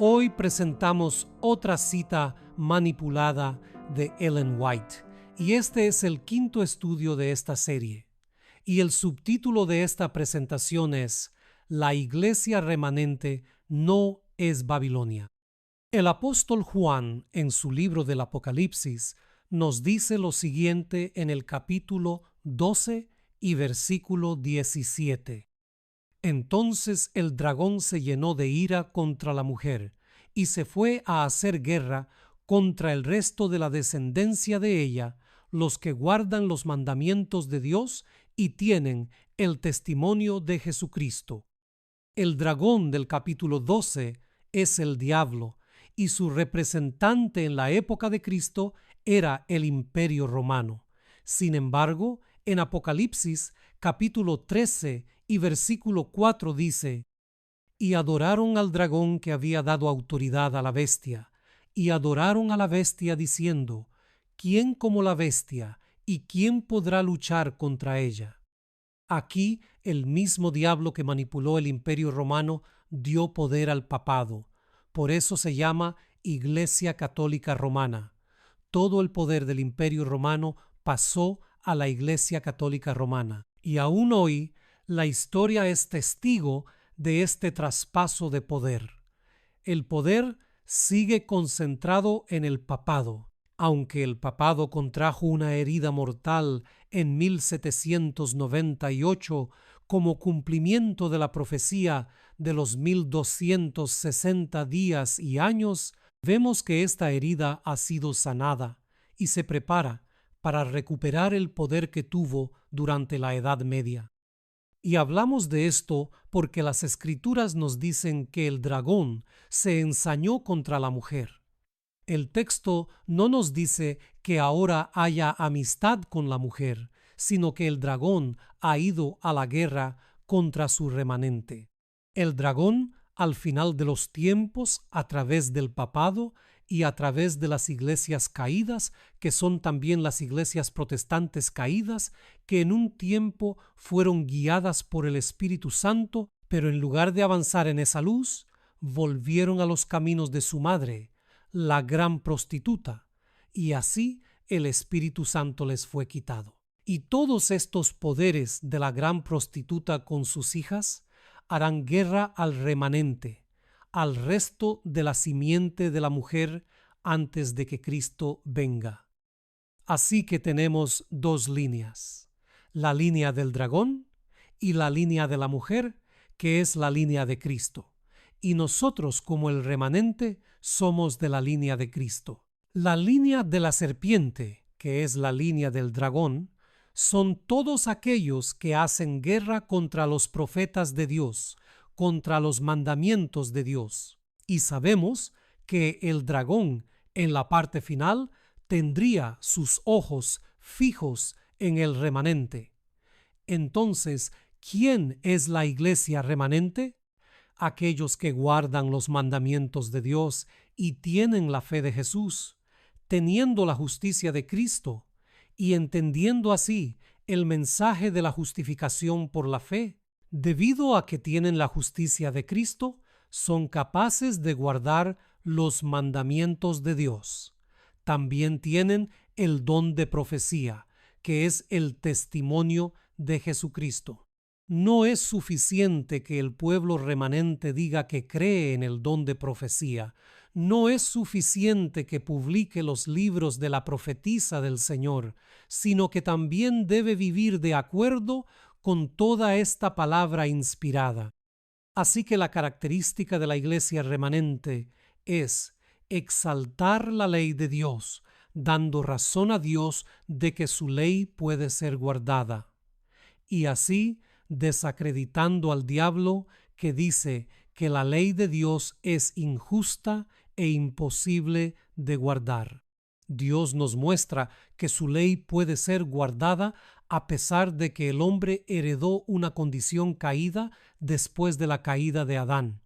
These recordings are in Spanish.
Hoy presentamos otra cita manipulada de Ellen White, y este es el quinto estudio de esta serie. Y el subtítulo de esta presentación es La iglesia remanente no es Babilonia. El apóstol Juan, en su libro del Apocalipsis, nos dice lo siguiente en el capítulo 12 y versículo 17. Entonces el dragón se llenó de ira contra la mujer y se fue a hacer guerra contra el resto de la descendencia de ella, los que guardan los mandamientos de Dios y tienen el testimonio de Jesucristo. El dragón del capítulo 12 es el diablo, y su representante en la época de Cristo era el Imperio Romano. Sin embargo, en Apocalipsis capítulo 13 y versículo 4 dice: Y adoraron al dragón que había dado autoridad a la bestia, y adoraron a la bestia diciendo: ¿Quién como la bestia? ¿Y quién podrá luchar contra ella? Aquí el mismo diablo que manipuló el Imperio Romano dio poder al papado. Por eso se llama Iglesia Católica Romana. Todo el poder del Imperio Romano pasó a la Iglesia Católica Romana. Y aún hoy la historia es testigo de este traspaso de poder. El poder sigue concentrado en el papado. Aunque el papado contrajo una herida mortal en 1798 como cumplimiento de la profecía de los 1260 días y años, vemos que esta herida ha sido sanada y se prepara para recuperar el poder que tuvo durante la Edad Media. Y hablamos de esto porque las Escrituras nos dicen que el dragón se ensañó contra la mujer. El texto no nos dice que ahora haya amistad con la mujer, sino que el dragón ha ido a la guerra contra su remanente. El dragón, al final de los tiempos, a través del papado y a través de las iglesias caídas, que son también las iglesias protestantes caídas, que en un tiempo fueron guiadas por el Espíritu Santo, pero en lugar de avanzar en esa luz, volvieron a los caminos de su madre, la gran prostituta, y así el Espíritu Santo les fue quitado. Y todos estos poderes de la gran prostituta con sus hijas harán guerra al remanente, al resto de la simiente de la mujer antes de que Cristo venga. Así que tenemos dos líneas, la línea del dragón y la línea de la mujer, que es la línea de Cristo. Y nosotros, como el remanente, somos de la línea de Cristo. La línea de la serpiente, que es la línea del dragón, son todos aquellos que hacen guerra contra los profetas de Dios, contra los mandamientos de Dios. Y sabemos que el dragón, en la parte final, tendría sus ojos fijos en el remanente. Entonces, ¿quién es la iglesia remanente? Aquellos que guardan los mandamientos de Dios y tienen la fe de Jesús, teniendo la justicia de Cristo y entendiendo así el mensaje de la justificación por la fe. Debido a que tienen la justicia de Cristo, son capaces de guardar los mandamientos de Dios. También tienen el don de profecía, que es el testimonio de Jesucristo. No es suficiente que el pueblo remanente diga que cree en el don de profecía. No es suficiente que publique los libros de la profetisa del Señor, sino que también debe vivir de acuerdo con toda esta palabra inspirada. Así que la característica de la iglesia remanente es exaltar la ley de Dios, dando razón a Dios de que su ley puede ser guardada. Y así desacreditando al diablo que dice que la ley de Dios es injusta e imposible de guardar. Dios nos muestra que su ley puede ser guardada a pesar de que el hombre heredó una condición caída después de la caída de Adán.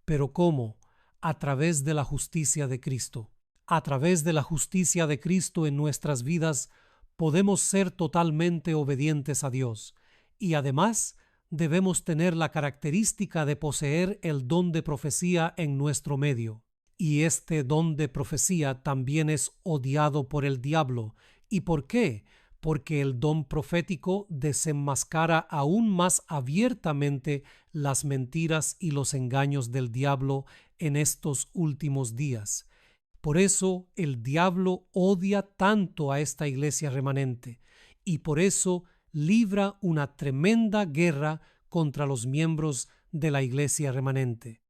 ¿Pero cómo? A través de la justicia de Cristo. A través de la justicia de Cristo en nuestras vidas podemos ser totalmente obedientes a Dios y además debemos tener la característica de poseer el don de profecía en nuestro medio. Y este don de profecía también es odiado por el diablo. ¿Y por qué? Porque el don profético desenmascara aún más abiertamente las mentiras y los engaños del diablo en estos últimos días. Por eso el diablo odia tanto a esta iglesia remanente y por eso libra una tremenda guerra contra los miembros de la iglesia remanente.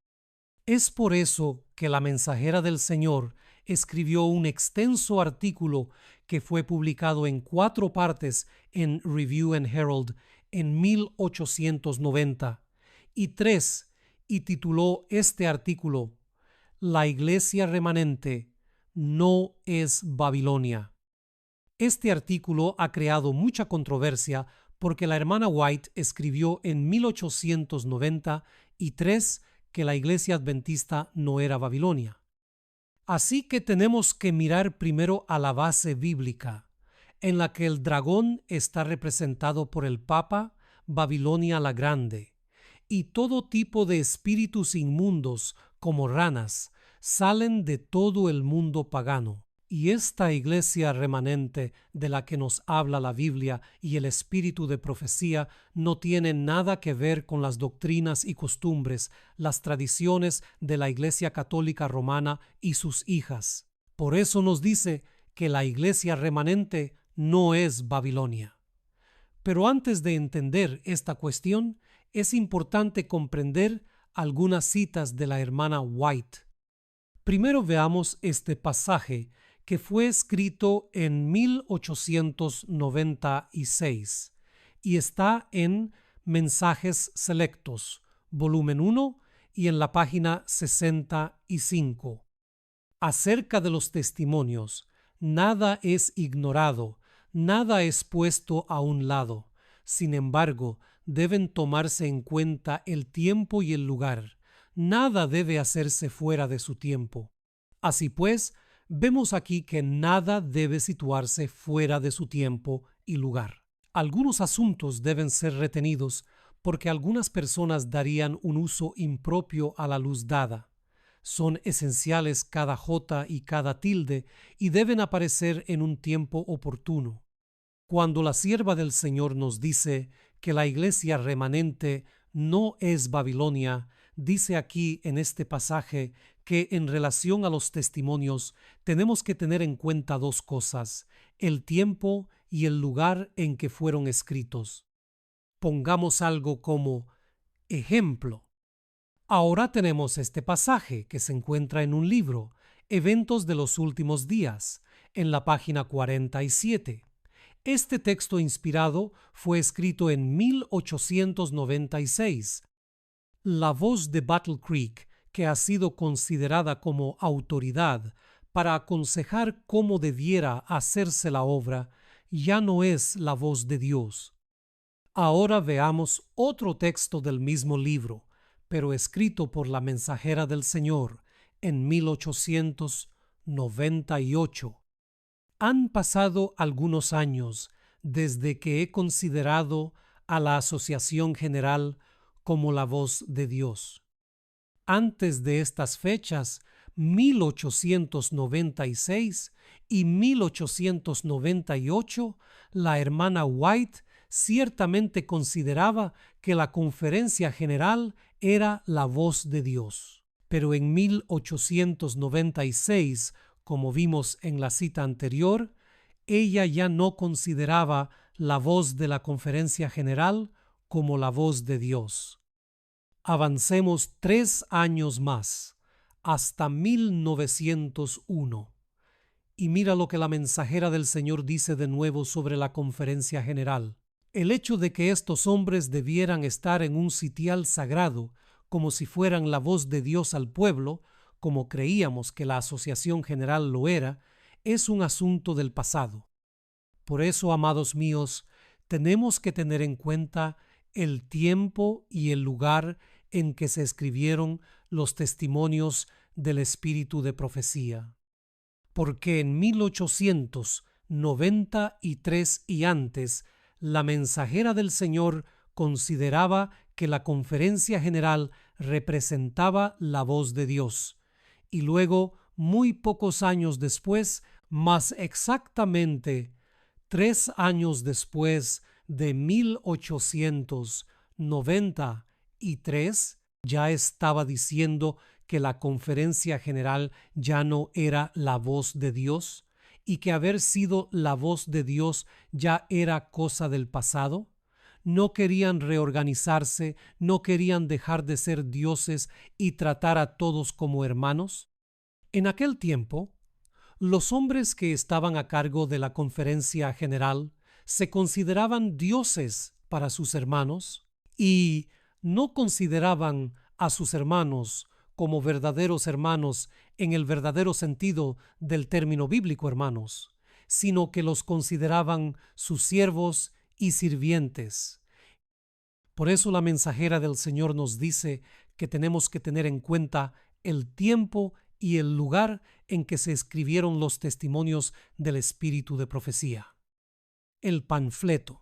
Es por eso que la mensajera del Señor escribió un extenso artículo que fue publicado en 4 partes en Review and Herald en 1890 y 3, y tituló este artículo La iglesia remanente no es Babilonia. Este artículo ha creado mucha controversia porque la hermana White escribió en 1893 que la iglesia adventista no era Babilonia. Así que tenemos que mirar primero a la base bíblica, en la que el dragón está representado por el Papa, Babilonia la Grande, y todo tipo de espíritus inmundos, como ranas, salen de todo el mundo pagano. Y esta iglesia remanente de la que nos habla la Biblia y el espíritu de profecía no tiene nada que ver con las doctrinas y costumbres, las tradiciones de la Iglesia Católica Romana y sus hijas. Por eso nos dice que la iglesia remanente no es Babilonia. Pero antes de entender esta cuestión, es importante comprender algunas citas de la hermana White. Primero veamos este pasaje que fue escrito en 1896 y está en Mensajes Selectos, volumen 1 y en la página 65. Acerca de los testimonios, nada es ignorado, nada es puesto a un lado. Sin embargo, deben tomarse en cuenta el tiempo y el lugar. Nada debe hacerse fuera de su tiempo. Así pues, vemos aquí que nada debe situarse fuera de su tiempo y lugar. Algunos asuntos deben ser retenidos porque algunas personas darían un uso impropio a la luz dada. Son esenciales cada jota y cada tilde y deben aparecer en un tiempo oportuno. Cuando la sierva del Señor nos dice que la iglesia remanente no es Babilonia, dice aquí en este pasaje que en relación a los testimonios tenemos que tener en cuenta 2 cosas: el tiempo y el lugar en que fueron escritos. Pongamos algo como ejemplo. Ahora tenemos este pasaje que se encuentra en un libro, Eventos de los Últimos Días, en la página 47. Este texto inspirado fue escrito en 1896. La voz de Battle Creek, que ha sido considerada como autoridad para aconsejar cómo debiera hacerse la obra, ya no es la voz de Dios. Ahora veamos otro texto del mismo libro, pero escrito por la mensajera del Señor en 1898. Han pasado algunos años desde que he considerado a la Asociación General como la voz de Dios. Antes de estas fechas, 1896 y 1898, la hermana White ciertamente consideraba que la Conferencia General era la voz de Dios. Pero en 1896, como vimos en la cita anterior, ella ya no consideraba la voz de la Conferencia General como la voz de Dios. Avancemos 3 años más, hasta 1901. Y mira lo que la mensajera del Señor dice de nuevo sobre la Conferencia General. El hecho de que estos hombres debieran estar en un sitial sagrado, como si fueran la voz de Dios al pueblo, como creíamos que la Asociación General lo era, es un asunto del pasado. Por eso, amados míos, tenemos que tener en cuenta el tiempo y el lugar en que se escribieron los testimonios del espíritu de profecía. Porque en 1893 y antes, la mensajera del Señor consideraba que la conferencia general representaba la voz de Dios. Y luego, muy pocos años después, más exactamente 3 años después de 1893, ya estaba diciendo que la conferencia general ya no era la voz de Dios y que haber sido la voz de Dios ya era cosa del pasado. No querían reorganizarse, no querían dejar de ser dioses y tratar a todos como hermanos. En aquel tiempo, los hombres que estaban a cargo de la conferencia general se consideraban dioses para sus hermanos y no consideraban a sus hermanos como verdaderos hermanos en el verdadero sentido del término bíblico hermanos, sino que los consideraban sus siervos y sirvientes. Por eso la mensajera del Señor nos dice que tenemos que tener en cuenta el tiempo y el lugar en que se escribieron los testimonios del espíritu de profecía. El panfleto.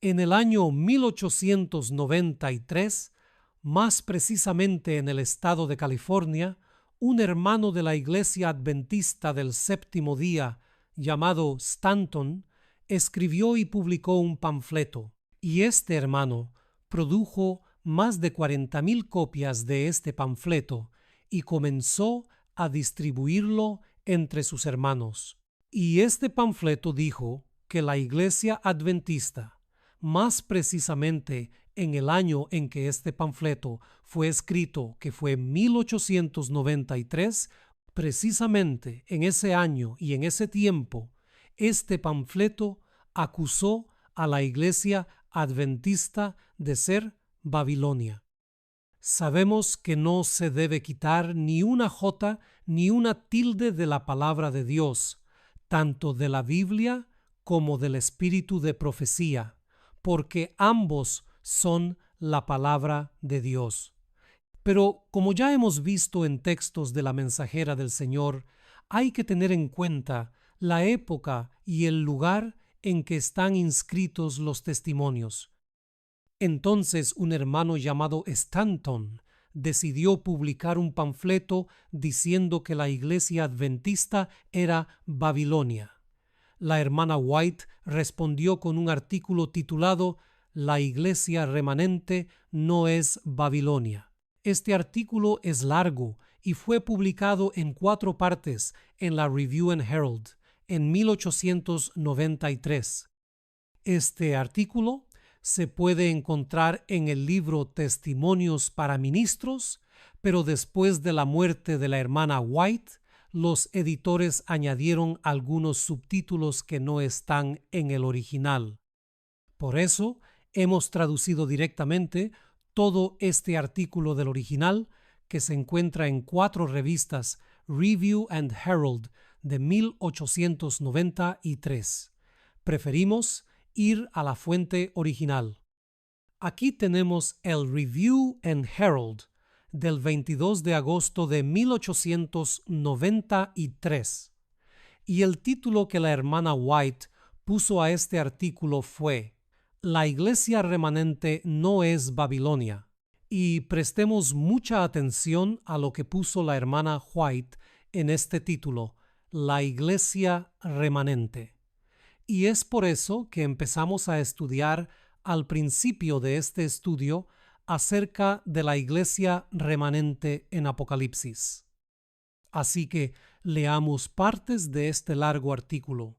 En el año 1893, más precisamente en el estado de California, un hermano de la Iglesia Adventista del Séptimo Día, llamado Stanton, escribió y publicó un panfleto, y este hermano produjo más de 40,000 copias de este panfleto y comenzó a distribuirlo entre sus hermanos. Y este panfleto dijo que la Iglesia Adventista, más precisamente en el año en que este panfleto fue escrito, que fue 1893, precisamente en ese año y en ese tiempo, este panfleto acusó a la Iglesia Adventista de ser Babilonia. Sabemos que no se debe quitar ni una jota ni una tilde de la palabra de Dios, tanto de la Biblia como del espíritu de profecía, porque ambos son la palabra de Dios. Pero como ya hemos visto en textos de la mensajera del Señor, hay que tener en cuenta la época y el lugar en que están inscritos los testimonios. Entonces un hermano llamado Stanton decidió publicar un panfleto diciendo que la iglesia adventista era Babilonia. La hermana White respondió con un artículo titulado «La iglesia remanente no es Babilonia». Este artículo es largo y fue publicado en 4 partes en la Review and Herald en 1893. Este artículo se puede encontrar en el libro Testimonios para Ministros, pero después de la muerte de la hermana White, los editores añadieron algunos subtítulos que no están en el original. Por eso, hemos traducido directamente todo este artículo del original, que se encuentra en 4 revistas Review and Herald de 1893. Preferimos ir a la fuente original. Aquí tenemos el Review and Herald del 22 de agosto de 1893. Y el título que la hermana White puso a este artículo fue «La iglesia remanente no es Babilonia». Y prestemos mucha atención a lo que puso la hermana White en este título, «La iglesia remanente». Y es por eso que empezamos a estudiar al principio de este estudio acerca de la iglesia remanente en Apocalipsis. Así que leamos partes de este largo artículo.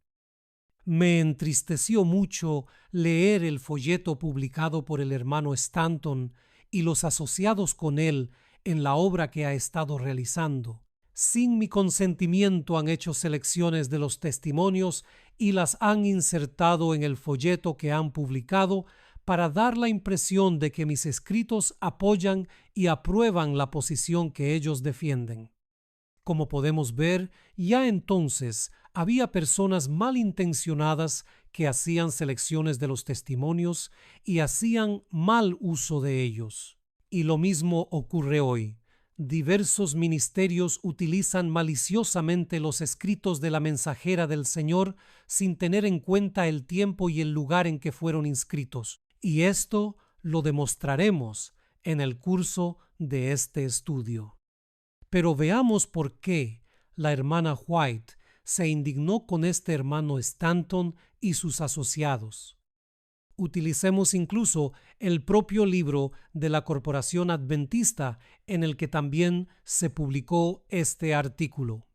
Me entristeció mucho leer el folleto publicado por el hermano Stanton y los asociados con él en la obra que ha estado realizando. Sin mi consentimiento han hecho selecciones de los testimonios y las han insertado en el folleto que han publicado para dar la impresión de que mis escritos apoyan y aprueban la posición que ellos defienden. Como podemos ver, ya entonces había personas malintencionadas que hacían selecciones de los testimonios y hacían mal uso de ellos. Y lo mismo ocurre hoy. Diversos ministerios utilizan maliciosamente los escritos de la mensajera del Señor sin tener en cuenta el tiempo y el lugar en que fueron inscritos. Y esto Lo demostraremos en el curso de este estudio. Pero veamos por qué la hermana White se indignó con este hermano Stanton y sus asociados. Utilicemos incluso el propio libro de la Corporación Adventista en el que también se publicó este artículo.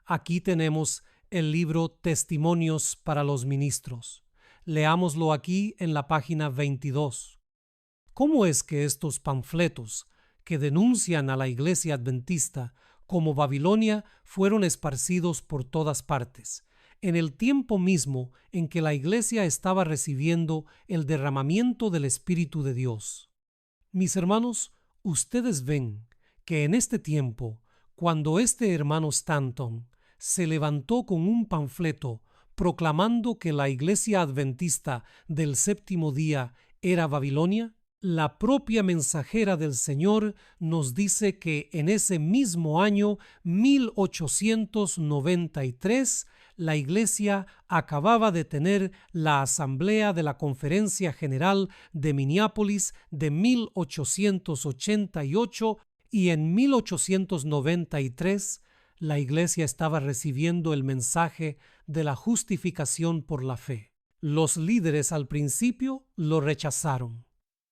Aquí tenemos el libro Testimonios para los Ministros. Leámoslo aquí en la página 22. ¿Cómo es que estos panfletos que denuncian a la Iglesia Adventista como Babilonia fueron esparcidos por todas partes, en el tiempo mismo en que la Iglesia estaba recibiendo el derramamiento del Espíritu de Dios? Mis hermanos, ustedes ven que en este tiempo, cuando este hermano Stanton se levantó con un panfleto proclamando que la Iglesia Adventista del séptimo día era Babilonia, la propia mensajera del Señor nos dice que en ese mismo año 1893 la Iglesia acababa de tener la asamblea de la Conferencia General de Minneapolis de 1888 y en 1893 la Iglesia estaba recibiendo el mensaje de la justificación por la fe. Los líderes al principio lo rechazaron,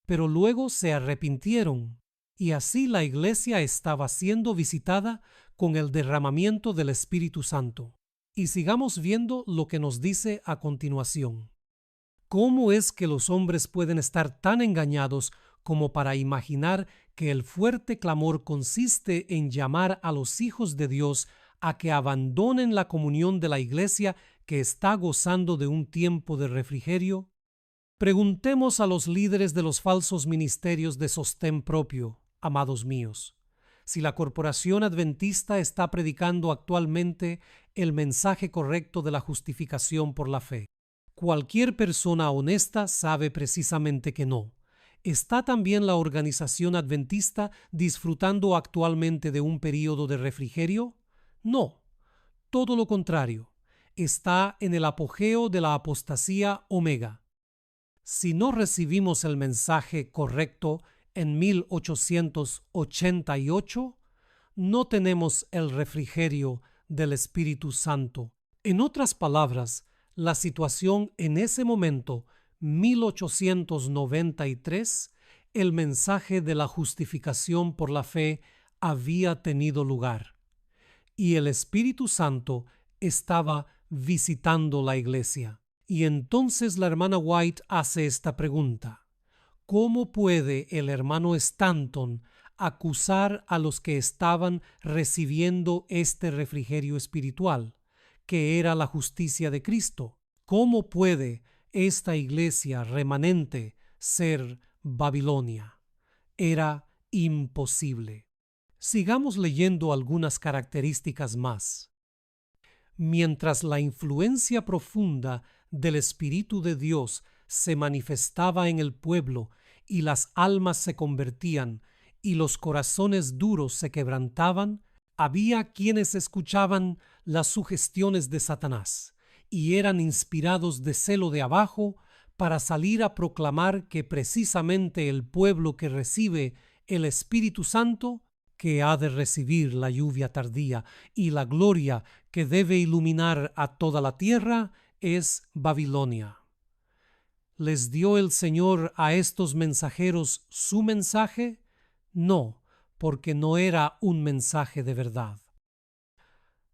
pero luego se arrepintieron, y así la Iglesia estaba siendo visitada con el derramamiento del Espíritu Santo. Y sigamos viendo lo que nos dice a continuación. ¿Cómo es que los hombres pueden estar tan engañados como para imaginar que el fuerte clamor consiste en llamar a los hijos de Dios a que abandonen la comunión de la Iglesia que está gozando de un tiempo de refrigerio? Preguntemos a los líderes de los falsos ministerios de sostén propio, amados míos, si la Corporación Adventista está predicando actualmente el mensaje correcto de la justificación por la fe. Cualquier persona honesta sabe precisamente que no. ¿Está también la organización adventista disfrutando actualmente de un período de refrigerio? No, todo lo contrario. Está en el apogeo de la apostasía omega. Si no recibimos el mensaje correcto en 1888, no tenemos el refrigerio del Espíritu Santo. En otras palabras, la situación en ese momento, 1893, el mensaje de la justificación por la fe había tenido lugar, y el Espíritu Santo estaba visitando la iglesia. Y entonces la hermana White hace esta pregunta: ¿cómo puede el hermano Stanton acusar a los que estaban recibiendo este refrigerio espiritual, que era la justicia de Cristo? ¿Cómo puede esta iglesia remanente ser Babilonia? Era imposible. Sigamos leyendo algunas características más. Mientras la influencia profunda del Espíritu de Dios se manifestaba en el pueblo y las almas se convertían y los corazones duros se quebrantaban, había quienes escuchaban las sugestiones de Satanás y eran inspirados de celo de abajo para salir a proclamar que precisamente el pueblo que recibe el Espíritu Santo, que ha de recibir la lluvia tardía y la gloria que debe iluminar a toda la tierra, es Babilonia. ¿Les dio el Señor a estos mensajeros su mensaje? No, porque no era un mensaje de verdad.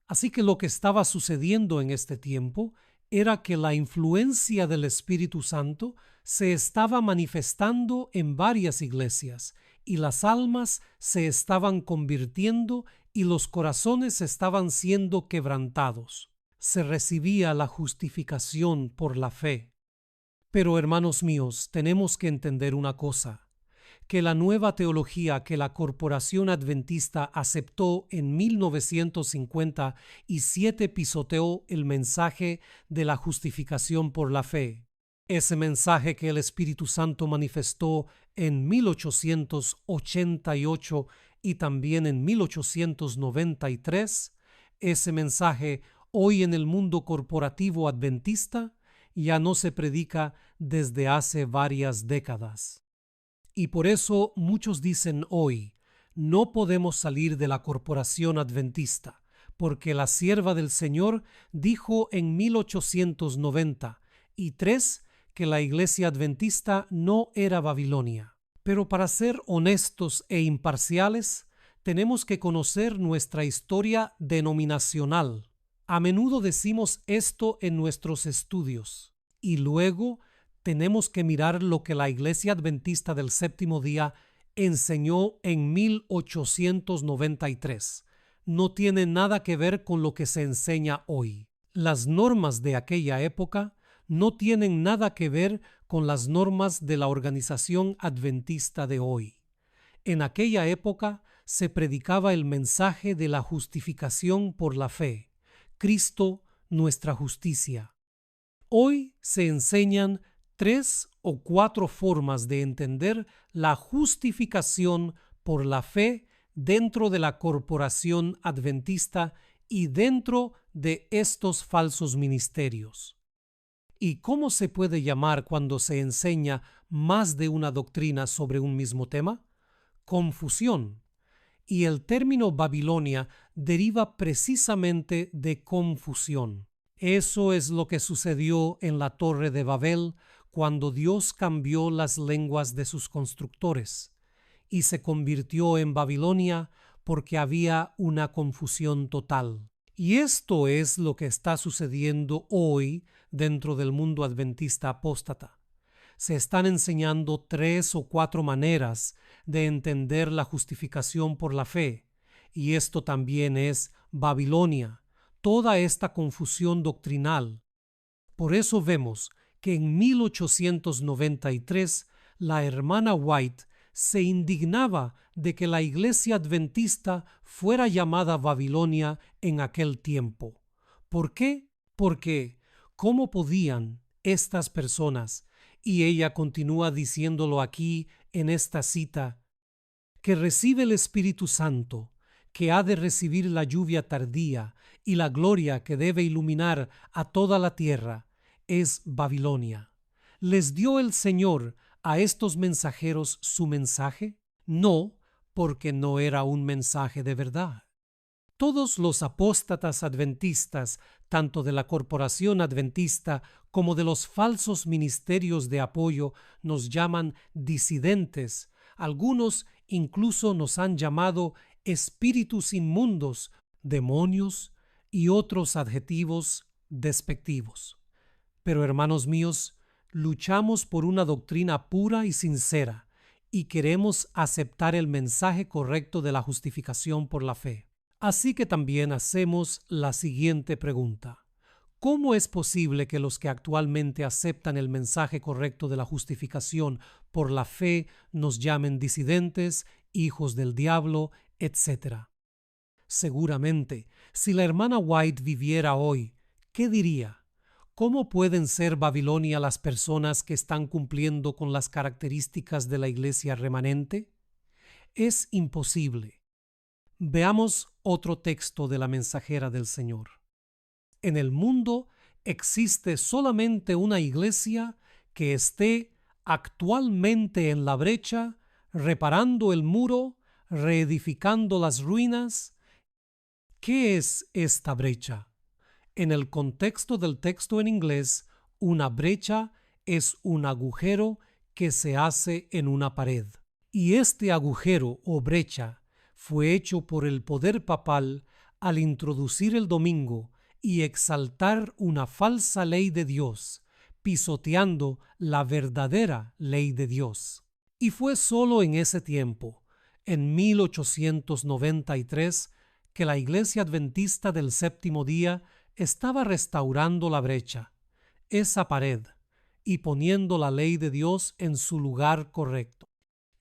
Así que lo que estaba sucediendo en este tiempo era que la influencia del Espíritu Santo se estaba manifestando en varias iglesias y las almas se estaban convirtiendo y los corazones estaban siendo quebrantados. Se recibía la justificación por la fe. Pero, hermanos míos, tenemos que entender una cosa: que la nueva teología que la Corporación Adventista aceptó en 1957 pisoteó el mensaje de la justificación por la fe. Ese mensaje que el Espíritu Santo manifestó en 1888 y también en 1893, ese mensaje hoy en el mundo corporativo adventista ya no se predica desde hace varias décadas. Y por eso muchos dicen hoy, no podemos salir de la corporación adventista, porque la sierva del Señor dijo en 1893 que la iglesia adventista no era Babilonia. Pero para ser honestos e imparciales, tenemos que conocer nuestra historia denominacional. A menudo decimos esto en nuestros estudios, y luego tenemos que mirar lo que la Iglesia Adventista del Séptimo Día enseñó en 1893. No tiene nada que ver con lo que se enseña hoy. Las normas de aquella época no tienen nada que ver con las normas de la organización adventista de hoy. En aquella época se predicaba el mensaje de la justificación por la fe, Cristo nuestra justicia. Hoy se enseñan 3 o 4 formas de entender la justificación por la fe dentro de la corporación adventista y dentro de estos falsos ministerios. ¿Y cómo se puede llamar cuando se enseña más de una doctrina sobre un mismo tema? Confusión. Y el término Babilonia deriva precisamente de confusión. Eso es lo que sucedió en la Torre de Babel cuando Dios cambió las lenguas de sus constructores y se convirtió en Babilonia porque había una confusión total. Y esto es lo que está sucediendo hoy dentro del mundo adventista apóstata. Se están enseñando 3 o 4 maneras de entender la justificación por la fe, y esto también es Babilonia, toda esta confusión doctrinal. Por eso vemos que en 1893 la hermana White se indignaba de que la iglesia adventista fuera llamada Babilonia en aquel tiempo. ¿Por qué? Porque ¿cómo podían estas personas, y ella continúa diciéndolo aquí en esta cita, que recibe el Espíritu Santo, que ha de recibir la lluvia tardía y la gloria que debe iluminar a toda la tierra, es Babilonia? ¿Les dio el Señor a estos mensajeros su mensaje? No, porque no era un mensaje de verdad. Todos los apóstatas adventistas, tanto de la corporación adventista como de los falsos ministerios de apoyo, nos llaman disidentes. Algunos incluso nos han llamado espíritus inmundos, demonios y otros adjetivos despectivos. Pero, hermanos míos, luchamos por una doctrina pura y sincera y queremos aceptar el mensaje correcto de la justificación por la fe. Así que también hacemos la siguiente pregunta: ¿cómo es posible que los que actualmente aceptan el mensaje correcto de la justificación por la fe nos llamen disidentes, hijos del diablo, etcétera? Seguramente, si la hermana White viviera hoy, ¿qué diría? ¿Cómo pueden ser Babilonia las personas que están cumpliendo con las características de la iglesia remanente? Es imposible. Veamos otro texto de la mensajera del Señor. En el mundo existe solamente una iglesia que esté actualmente en la brecha, reparando el muro, reedificando las ruinas. ¿Qué es esta brecha? En el contexto del texto en inglés, una brecha es un agujero que se hace en una pared. Y este agujero o brecha fue hecho por el poder papal al introducir el domingo y exaltar una falsa ley de Dios, pisoteando la verdadera ley de Dios. Y fue solo en ese tiempo, en 1893, que la Iglesia Adventista del Séptimo Día estaba restaurando la brecha, esa pared, y poniendo la ley de Dios en su lugar correcto.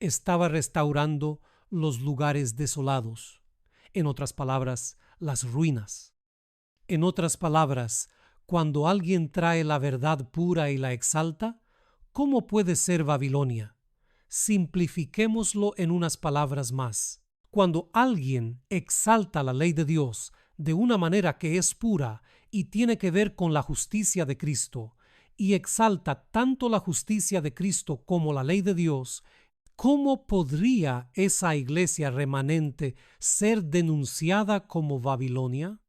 Estaba restaurando los lugares desolados, en otras palabras, las ruinas. En otras palabras, cuando alguien trae la verdad pura y la exalta, ¿cómo puede ser Babilonia? Simplifiquémoslo en unas palabras más. Cuando alguien exalta la ley de Dios de una manera que es pura y tiene que ver con la justicia de Cristo, y exalta tanto la justicia de Cristo como la ley de Dios, ¿Cómo podría esa iglesia remanente ser denunciada como Babilonia?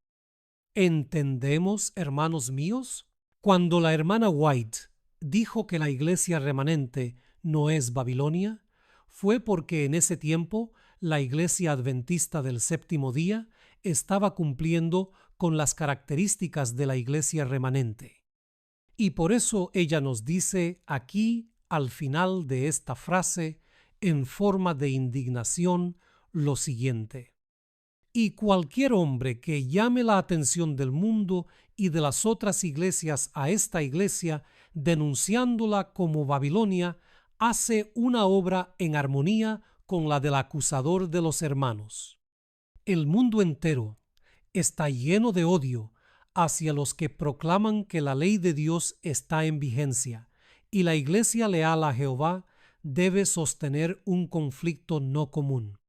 ¿Entendemos, hermanos míos? Cuando la hermana White dijo que la iglesia remanente no es Babilonia, fue porque en ese tiempo la iglesia adventista del séptimo día estaba cumpliendo con las características de la iglesia remanente. Y por eso ella nos dice aquí, al final de esta frase, en forma de indignación, lo siguiente: y cualquier hombre que llame la atención del mundo y de las otras iglesias a esta iglesia, denunciándola como Babilonia, hace una obra en armonía con la del acusador de los hermanos. El mundo entero está lleno de odio hacia los que proclaman que la ley de Dios está en vigencia, y la iglesia leal a Jehová debe sostener un conflicto no común.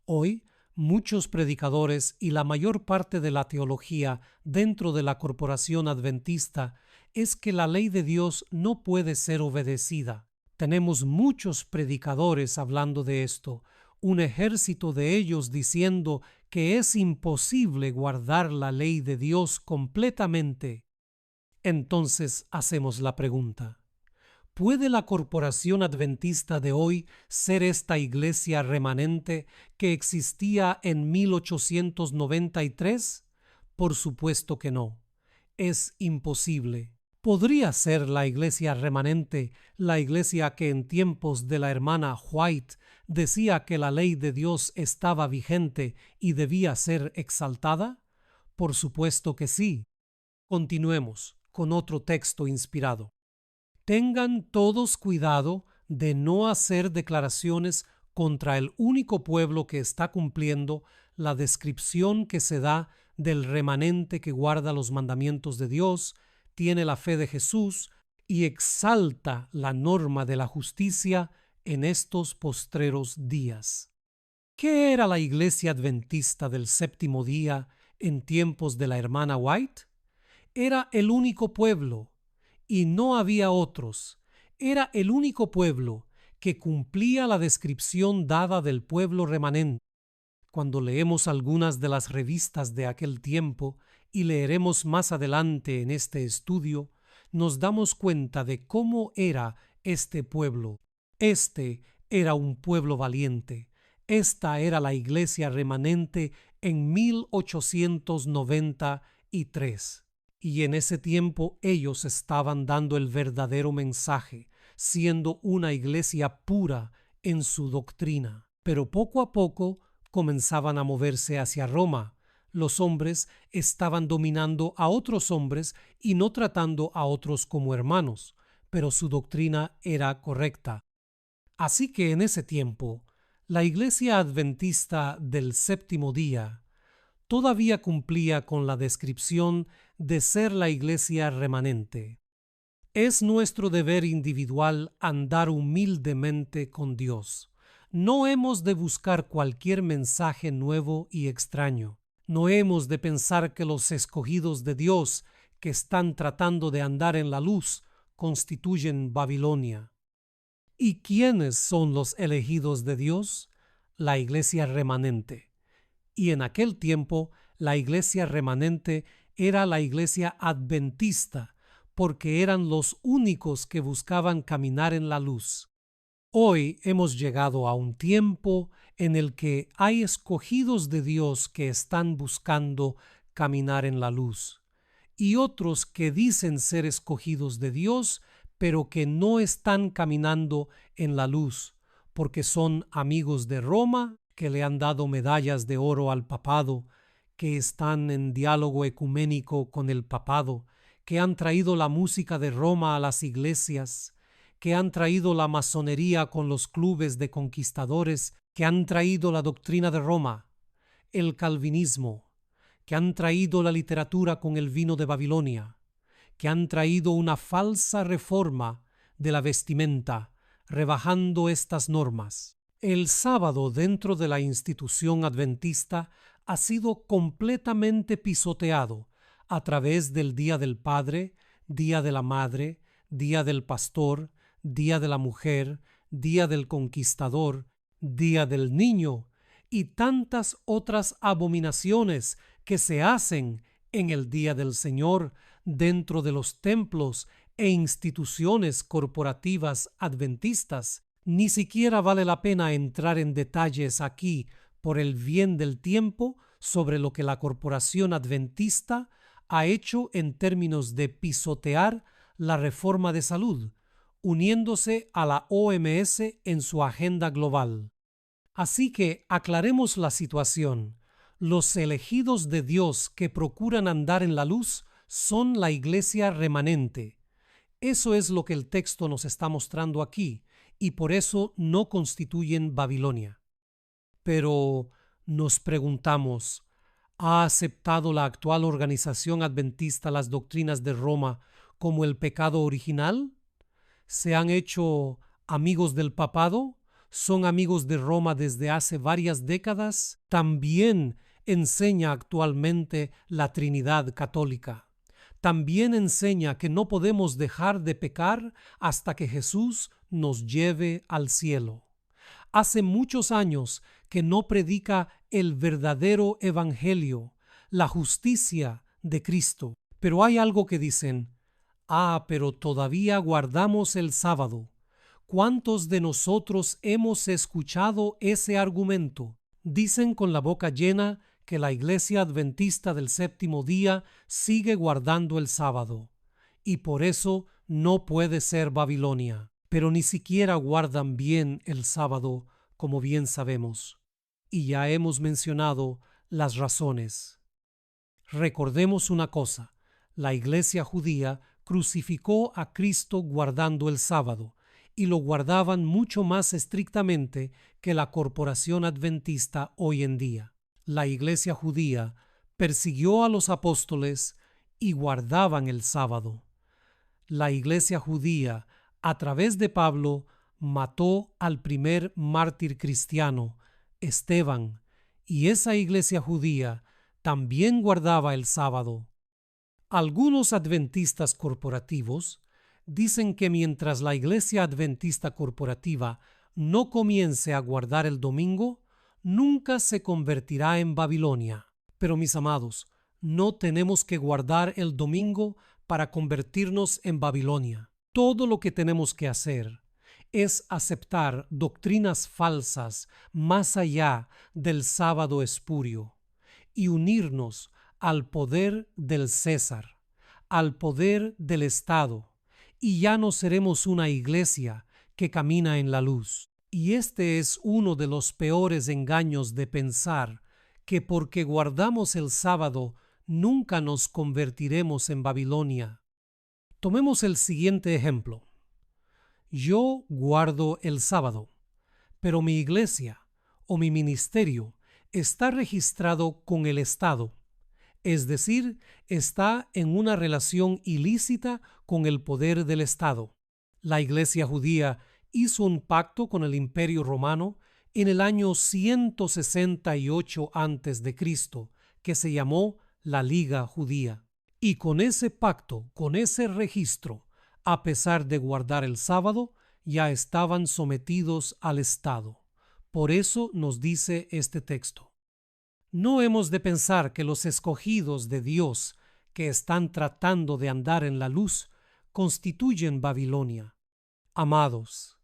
Hoy, muchos predicadores y la mayor parte de la teología dentro de la corporación adventista es que la ley de Dios no puede ser obedecida. Tenemos muchos predicadores hablando de esto, un ejército de ellos diciendo que es imposible guardar la ley de Dios completamente. Entonces hacemos la pregunta: ¿puede la corporación adventista de hoy ser esta iglesia remanente que existía en 1893? Por supuesto que no. Es imposible. ¿Podría ser la iglesia remanente la iglesia que en tiempos de la hermana White decía que la ley de Dios estaba vigente y debía ser exaltada? Por supuesto que sí. Continuemos con otro texto inspirado. Tengan todos cuidado de no hacer declaraciones contra el único pueblo que está cumpliendo la descripción que se da del remanente que guarda los mandamientos de Dios, tiene la fe de Jesús y exalta la norma de la justicia en estos postreros días. ¿Qué era la iglesia adventista del séptimo día en tiempos de la hermana White? Era el único pueblo, y no había otros. Era el único pueblo que cumplía la descripción dada del pueblo remanente. Cuando leemos algunas de las revistas de aquel tiempo, y leeremos más adelante en este estudio, nos damos cuenta de cómo era este pueblo. Este era un pueblo valiente. Esta era la iglesia remanente en 1893. Y en ese tiempo ellos estaban dando el verdadero mensaje, siendo una iglesia pura en su doctrina. Pero poco a poco comenzaban a moverse hacia Roma. Los hombres estaban dominando a otros hombres y no tratando a otros como hermanos, pero su doctrina era correcta. Así que en ese tiempo, la iglesia adventista del séptimo día todavía cumplía con la descripción de ser la iglesia remanente. Es nuestro deber individual andar humildemente con Dios. No hemos de buscar cualquier mensaje nuevo y extraño. No hemos de pensar que los escogidos de Dios que están tratando de andar en la luz constituyen Babilonia. ¿Y quiénes son los elegidos de Dios? La iglesia remanente. Y en aquel tiempo la iglesia remanente era la iglesia adventista, porque eran los únicos que buscaban caminar en la luz. Hoy hemos llegado a un tiempo en el que hay escogidos de Dios que están buscando caminar en la luz, y otros que dicen ser escogidos de Dios, pero que no están caminando en la luz, porque son amigos de Roma, que le han dado medallas de oro al papado, que están en diálogo ecuménico con el papado, que han traído la música de Roma a las iglesias, que han traído la masonería con los clubes de conquistadores, que han traído la doctrina de Roma, el calvinismo, que han traído la literatura con el vino de Babilonia, que han traído una falsa reforma de la vestimenta, rebajando estas normas. El sábado dentro de la institución adventista ha sido completamente pisoteado a través del Día del Padre, Día de la Madre, Día del Pastor, Día de la Mujer, Día del Conquistador, Día del Niño y tantas otras abominaciones que se hacen en el Día del Señor dentro de los templos e instituciones corporativas adventistas. Ni siquiera vale la pena entrar en detalles aquí por el bien del tiempo sobre lo que la corporación adventista ha hecho en términos de pisotear la reforma de salud, uniéndose a la OMS en su agenda global. Así que aclaremos la situación. Los elegidos de Dios que procuran andar en la luz son la iglesia remanente. Eso es lo que el texto nos está mostrando aquí, y por eso no constituyen Babilonia. Pero nos preguntamos, ¿ha aceptado la actual organización adventista las doctrinas de Roma como el pecado original? ¿Se han hecho amigos del papado? ¿Son amigos de Roma desde hace varias décadas? También enseña actualmente la Trinidad católica. También enseña que no podemos dejar de pecar hasta que Jesús nos lleve al cielo. Hace muchos años que no predica el verdadero evangelio, la justicia de Cristo. Pero hay algo que dicen: pero todavía guardamos el sábado. ¿Cuántos de nosotros hemos escuchado ese argumento? Dicen con la boca llena que la Iglesia Adventista del Séptimo Día sigue guardando el sábado, y por eso no puede ser Babilonia. Pero ni siquiera guardan bien el sábado, como bien sabemos. Y ya hemos mencionado las razones. Recordemos una cosa: la Iglesia judía crucificó a Cristo guardando el sábado, y lo guardaban mucho más estrictamente que la corporación adventista hoy en día. La Iglesia judía persiguió a los apóstoles y guardaban el sábado. La Iglesia judía, a través de Pablo, mató al primer mártir cristiano, Esteban, y esa Iglesia judía también guardaba el sábado. Algunos adventistas corporativos dicen que mientras la Iglesia Adventista corporativa no comience a guardar el domingo, nunca se convertirá en Babilonia. Pero mis amados, no tenemos que guardar el domingo para convertirnos en Babilonia. Todo lo que tenemos que hacer es aceptar doctrinas falsas más allá del sábado espurio y unirnos al poder del César, al poder del Estado, y ya no seremos una iglesia que camina en la luz. Y este es uno de los peores engaños de pensar que porque guardamos el sábado nunca nos convertiremos en Babilonia. Tomemos el siguiente ejemplo. Yo guardo el sábado, pero mi iglesia o mi ministerio está registrado con el Estado, es decir, está en una relación ilícita con el poder del Estado. La Iglesia judía hizo un pacto con el Imperio Romano en el año 168 a.C., que se llamó la Liga Judía. Y con ese pacto, con ese registro, a pesar de guardar el sábado, ya estaban sometidos al Estado. Por eso nos dice este texto: no hemos de pensar que los escogidos de Dios que están tratando de andar en la luz constituyen Babilonia. Amados,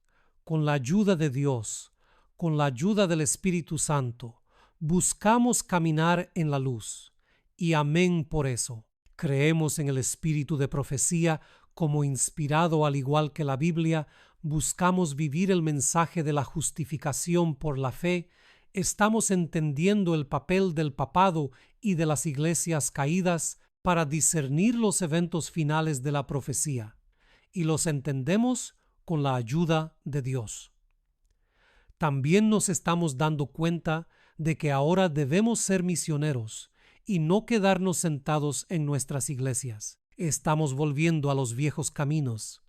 con la ayuda de Dios, con la ayuda del Espíritu Santo, buscamos caminar en la luz. Y amén por eso. Creemos en el espíritu de profecía como inspirado al igual que la Biblia, buscamos vivir el mensaje de la justificación por la fe, estamos entendiendo el papel del papado y de las iglesias caídas para discernir los eventos finales de la profecía, y los entendemos con la ayuda de Dios. También nos estamos dando cuenta de que ahora debemos ser misioneros y no quedarnos sentados en nuestras iglesias. Estamos volviendo a los viejos caminos.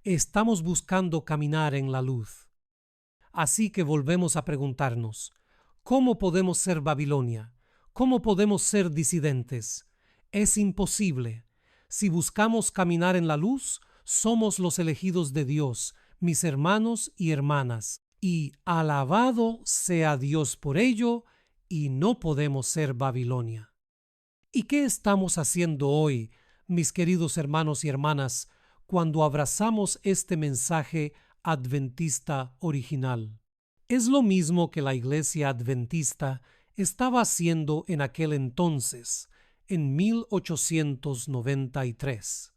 Estamos buscando caminar en la luz. Así que volvemos a preguntarnos: ¿cómo podemos ser Babilonia? ¿Cómo podemos ser disidentes? Es imposible. Si buscamos caminar en la luz, somos los elegidos de Dios, mis hermanos y hermanas, y alabado sea Dios por ello, y no podemos ser Babilonia. ¿Y qué estamos haciendo hoy, mis queridos hermanos y hermanas, cuando abrazamos este mensaje adventista original? Es lo mismo que la Iglesia Adventista estaba haciendo en aquel entonces, en 1893.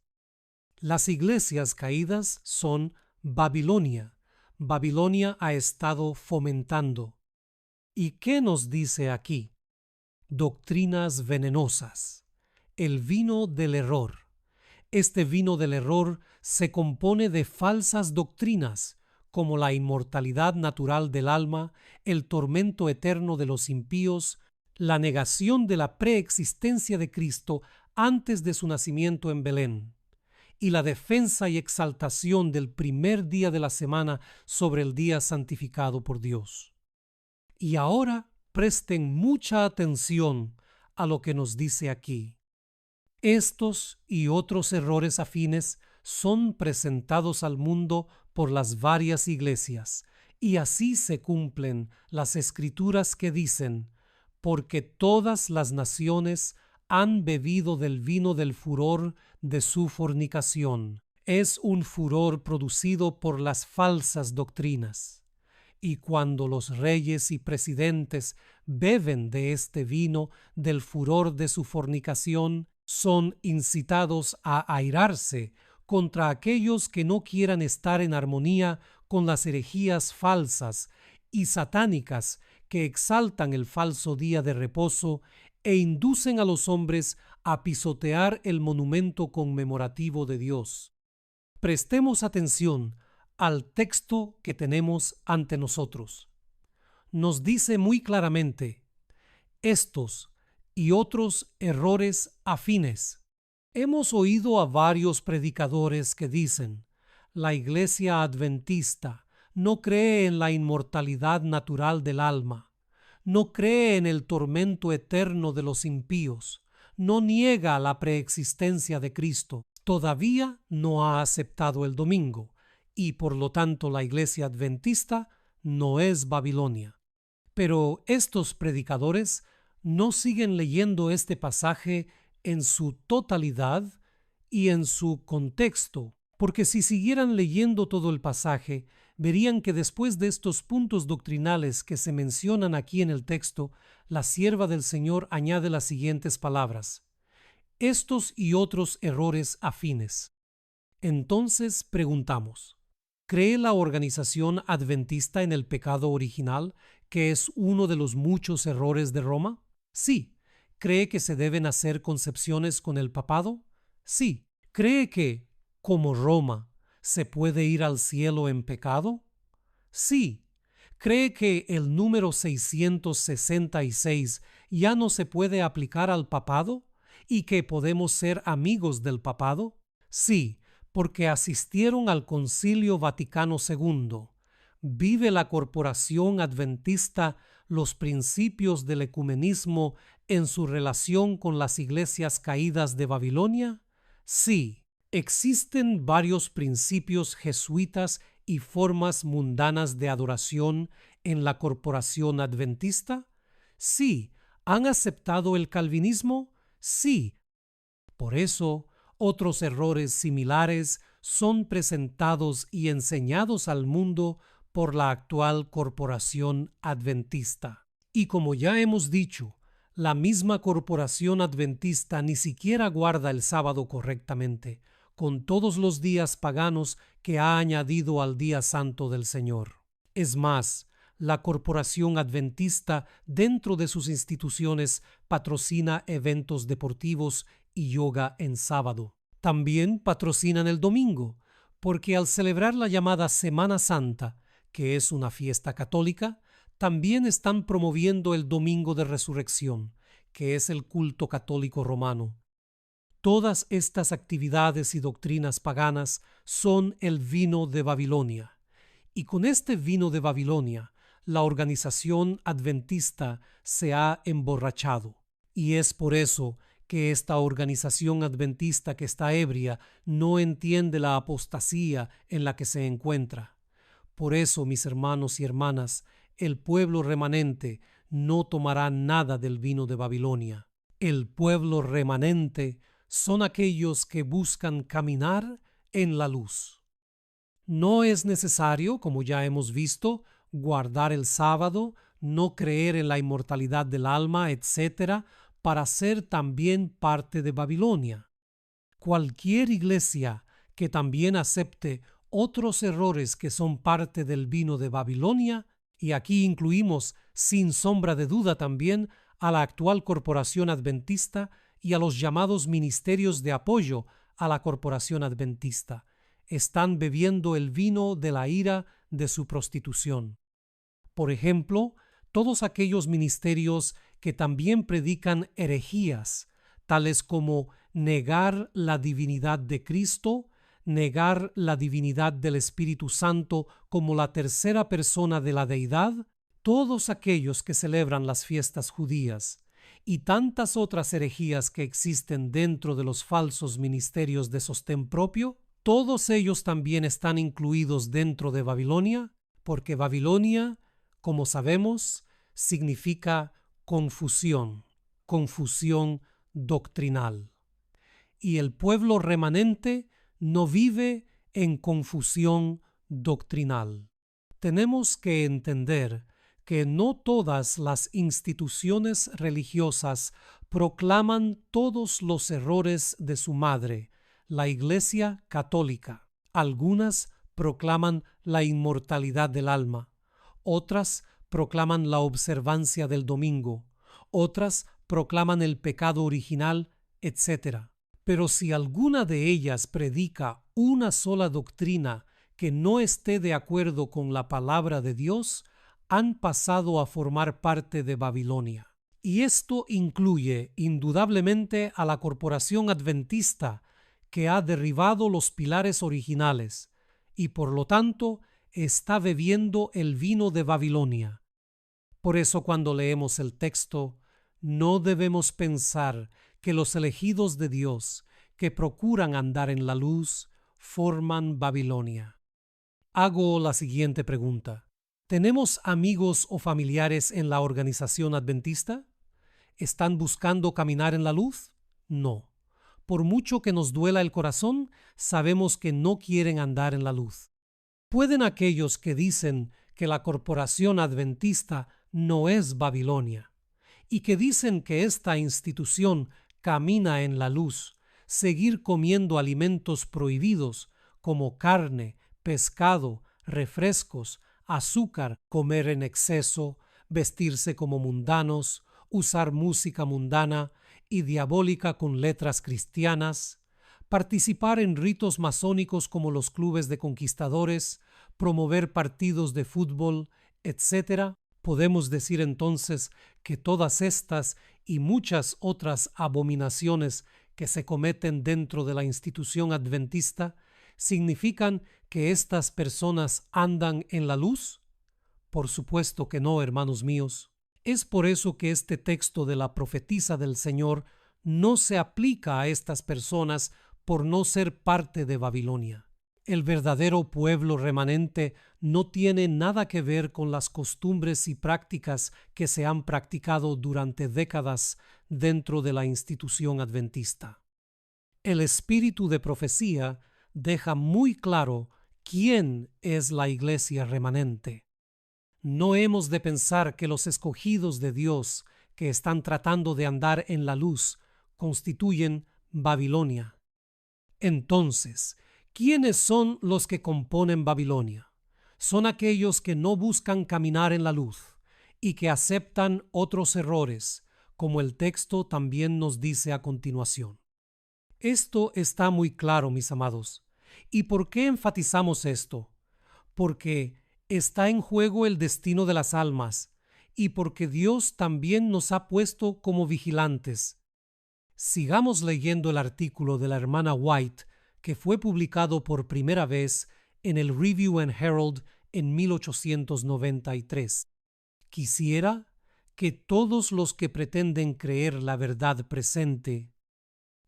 Las iglesias caídas son Babilonia. Babilonia ha estado fomentando. ¿Y qué nos dice aquí? Doctrinas venenosas. El vino del error. Este vino del error se compone de falsas doctrinas, como la inmortalidad natural del alma, el tormento eterno de los impíos, la negación de la preexistencia de Cristo antes de su nacimiento en Belén, y la defensa y exaltación del primer día de la semana sobre el día santificado por Dios. Y ahora presten mucha atención a lo que nos dice aquí. Estos y otros errores afines son presentados al mundo por las varias iglesias, y así se cumplen las escrituras que dicen: porque todas las naciones han bebido del vino del furor de su fornicación. Es un furor producido por las falsas doctrinas. Y cuando los reyes y presidentes beben de este vino del furor de su fornicación, son incitados a airarse contra aquellos que no quieran estar en armonía con las herejías falsas y satánicas que exaltan el falso día de reposo e inducen a los hombres a pisotear el monumento conmemorativo de Dios. Prestemos atención al texto que tenemos ante nosotros. Nos dice muy claramente: estos y otros errores afines. Hemos oído a varios predicadores que dicen: la Iglesia Adventista no cree en la inmortalidad natural del alma, no cree en el tormento eterno de los impíos, no niega la preexistencia de Cristo, todavía no ha aceptado el domingo, y por lo tanto la Iglesia Adventista no es Babilonia. Pero estos predicadores no siguen leyendo este pasaje en su totalidad y en su contexto, porque si siguieran leyendo todo el pasaje, verían que después de estos puntos doctrinales que se mencionan aquí en el texto, la sierva del Señor añade las siguientes palabras: estos y otros errores afines. Entonces preguntamos: ¿cree la organización adventista en el pecado original, que es uno de los muchos errores de Roma? Sí. ¿Cree que se deben hacer concepciones con el papado? Sí. ¿Cree que, como Roma, se puede ir al cielo en pecado? Sí. ¿Cree que el número 666 ya no se puede aplicar al papado y que podemos ser amigos del papado? Sí, porque asistieron al Concilio Vaticano II. ¿Vive la corporación adventista los principios del ecumenismo en su relación con las iglesias caídas de Babilonia? Sí. ¿Existen varios principios jesuitas y formas mundanas de adoración en la corporación adventista? Sí. ¿Han aceptado el calvinismo? Sí. Por eso, otros errores similares son presentados y enseñados al mundo por la actual corporación adventista. Y como ya hemos dicho, la misma corporación adventista ni siquiera guarda el sábado correctamente, con todos los días paganos que ha añadido al día santo del Señor. Es más, la corporación adventista dentro de sus instituciones patrocina eventos deportivos y yoga en sábado. También patrocinan el domingo, porque al celebrar la llamada Semana Santa, que es una fiesta católica, también están promoviendo el Domingo de Resurrección, que es el culto católico romano. Todas estas actividades y doctrinas paganas son el vino de Babilonia. Y con este vino de Babilonia, la organización adventista se ha emborrachado. Y es por eso que esta organización adventista que está ebria no entiende la apostasía en la que se encuentra. Por eso, mis hermanos y hermanas, el pueblo remanente no tomará nada del vino de Babilonia. El pueblo remanente son aquellos que buscan caminar en la luz. No es necesario, como ya hemos visto, guardar el sábado, no creer en la inmortalidad del alma, etc., para ser también parte de Babilonia. Cualquier iglesia que también acepte otros errores que son parte del vino de Babilonia, y aquí incluimos sin sombra de duda también a la actual corporación adventista y a los llamados ministerios de apoyo a la corporación adventista, están bebiendo el vino de la ira de su prostitución. Por ejemplo, todos aquellos ministerios que también predican herejías, tales como negar la divinidad de Cristo, negar la divinidad del Espíritu Santo como la tercera persona de la deidad, todos aquellos que celebran las fiestas judías y tantas otras herejías que existen dentro de los falsos ministerios de sostén propio, todos ellos también están incluidos dentro de Babilonia, porque Babilonia, como sabemos, significa confusión, confusión doctrinal. Y el pueblo remanente no vive en confusión doctrinal. Tenemos que entender que no todas las instituciones religiosas proclaman todos los errores de su madre, la Iglesia Católica. Algunas proclaman la inmortalidad del alma, otras proclaman la observancia del domingo, otras proclaman el pecado original, etc. Pero si alguna de ellas predica una sola doctrina que no esté de acuerdo con la palabra de Dios, han pasado a formar parte de Babilonia. Y esto incluye indudablemente a la corporación adventista, que ha derribado los pilares originales y por lo tanto está bebiendo el vino de Babilonia. Por eso cuando leemos el texto, no debemos pensar que los elegidos de Dios, que procuran andar en la luz, forman Babilonia. Hago la siguiente pregunta. ¿Tenemos amigos o familiares en la organización adventista? ¿Están buscando caminar en la luz? No. Por mucho que nos duela el corazón, sabemos que no quieren andar en la luz. ¿Pueden aquellos que dicen que la corporación adventista no es Babilonia y que dicen que esta institución camina en la luz, seguir comiendo alimentos prohibidos como carne, pescado, refrescos, azúcar, comer en exceso, vestirse como mundanos, usar música mundana y diabólica con letras cristianas, participar en ritos masónicos como los clubes de conquistadores, promover partidos de fútbol, etc.? Podemos decir entonces que todas estas y muchas otras abominaciones que se cometen dentro de la institución adventista significan que estas personas andan en la luz? Por supuesto que no, hermanos míos. Es por eso que este texto de la profetisa del Señor no se aplica a estas personas por no ser parte de Babilonia. El verdadero pueblo remanente no tiene nada que ver con las costumbres y prácticas que se han practicado durante décadas dentro de la institución adventista. El espíritu de profecía deja muy claro quién es la iglesia remanente. No hemos de pensar que los escogidos de Dios que están tratando de andar en la luz constituyen Babilonia. Entonces, ¿quiénes son los que componen Babilonia? Son aquellos que no buscan caminar en la luz y que aceptan otros errores, como el texto también nos dice a continuación. Esto está muy claro, mis amados. ¿Y por qué enfatizamos esto? Porque está en juego el destino de las almas y porque Dios también nos ha puesto como vigilantes. Sigamos leyendo el artículo de la hermana White que fue publicado por primera vez en el Review and Herald en 1893. Quisiera que todos los que pretenden creer la verdad presente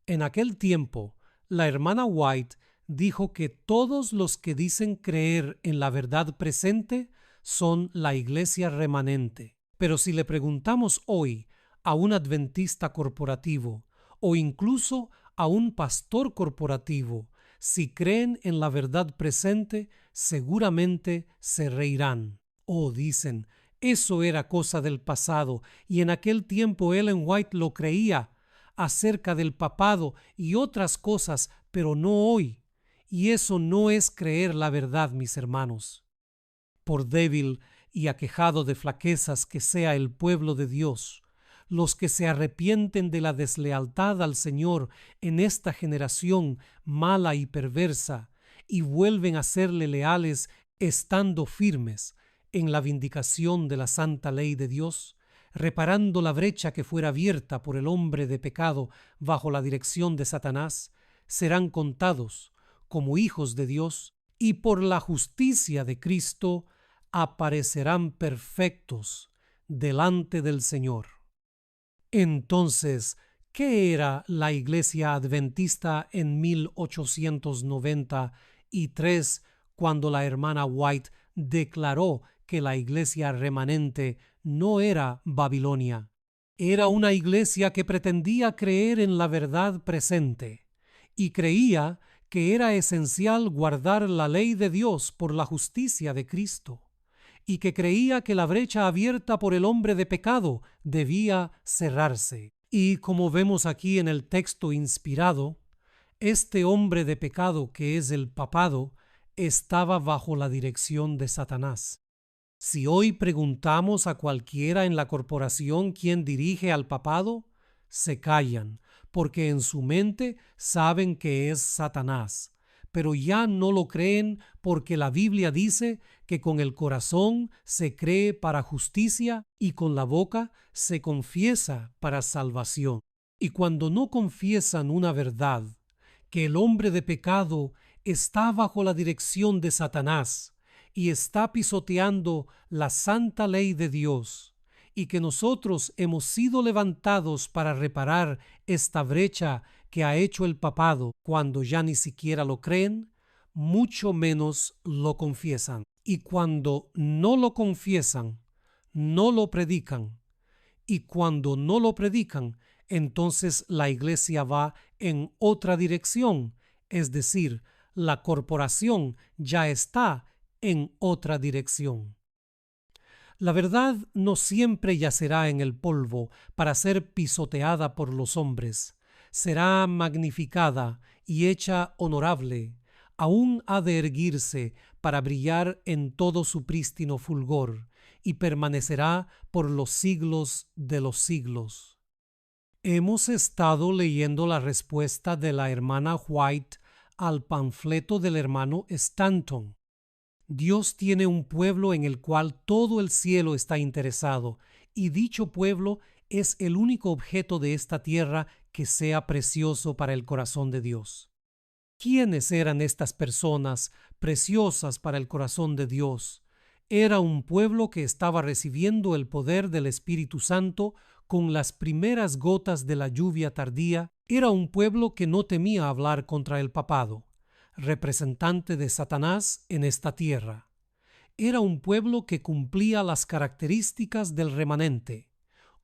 En aquel tiempo, la hermana White dijo que todos los que dicen creer en la verdad presente son la iglesia remanente. Pero si le preguntamos hoy a un adventista corporativo o incluso a un pastor corporativo si creen en la verdad presente, seguramente se reirán. Oh, dicen, eso era cosa del pasado y en aquel tiempo Ellen White lo creía acerca del papado y otras cosas, pero no hoy. Y eso no es creer la verdad, mis hermanos. Por débil y aquejado de flaquezas que sea el pueblo de Dios, los que se arrepienten de la deslealtad al Señor en esta generación mala y perversa, y vuelven a serle leales estando firmes en la vindicación de la santa ley de Dios, reparando la brecha que fuera abierta por el hombre de pecado bajo la dirección de Satanás, serán contados como hijos de Dios y por la justicia de Cristo aparecerán perfectos delante del Señor. Entonces, ¿qué era la Iglesia Adventista en 1893 cuando la hermana White declaró que la iglesia remanente no era Babilonia? Era una iglesia que pretendía creer en la verdad presente y creía que era esencial guardar la ley de Dios por la justicia de Cristo, y que creía que la brecha abierta por el hombre de pecado debía cerrarse. Y como vemos aquí en el texto inspirado, este hombre de pecado que es el papado estaba bajo la dirección de Satanás. Si hoy preguntamos a cualquiera en la corporación quién dirige al papado, se callan, porque en su mente saben que es Satanás, pero ya no lo creen porque la Biblia dice que con el corazón se cree para justicia y con la boca se confiesa para salvación. Y cuando no confiesan una verdad, que el hombre de pecado está bajo la dirección de Satanás y está pisoteando la santa ley de Dios, y que nosotros hemos sido levantados para reparar esta brecha que ha hecho el papado cuando ya ni siquiera lo creen, mucho menos lo confiesan. Y cuando no lo confiesan, no lo predican. Y cuando no lo predican, entonces la iglesia va en otra dirección, es decir, la corporación ya está en otra dirección. La verdad no siempre yacerá en el polvo para ser pisoteada por los hombres. Será magnificada y hecha honorable. Aún ha de erguirse para brillar en todo su prístino fulgor y permanecerá por los siglos de los siglos. Hemos estado leyendo la respuesta de la hermana White al panfleto del hermano Stanton. Dios tiene un pueblo en el cual todo el cielo está interesado, y dicho pueblo es el único objeto de esta tierra que sea precioso para el corazón de Dios. ¿Quiénes eran estas personas preciosas para el corazón de Dios? Era un pueblo que estaba recibiendo el poder del Espíritu Santo con las primeras gotas de la lluvia tardía. Era un pueblo que no temía hablar contra el papado, representante de Satanás en esta tierra. Era un pueblo que cumplía las características del remanente,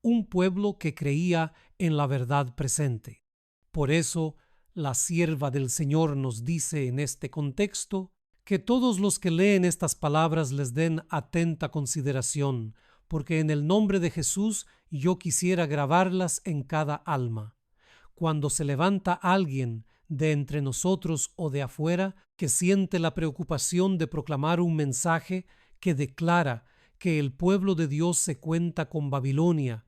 un pueblo que creía en la verdad presente. Por eso, la sierva del Señor nos dice en este contexto que todos los que leen estas palabras les den atenta consideración, porque en el nombre de Jesús yo quisiera grabarlas en cada alma. Cuando se levanta alguien de entre nosotros o de afuera que siente la preocupación de proclamar un mensaje que declara que el pueblo de Dios se cuenta con Babilonia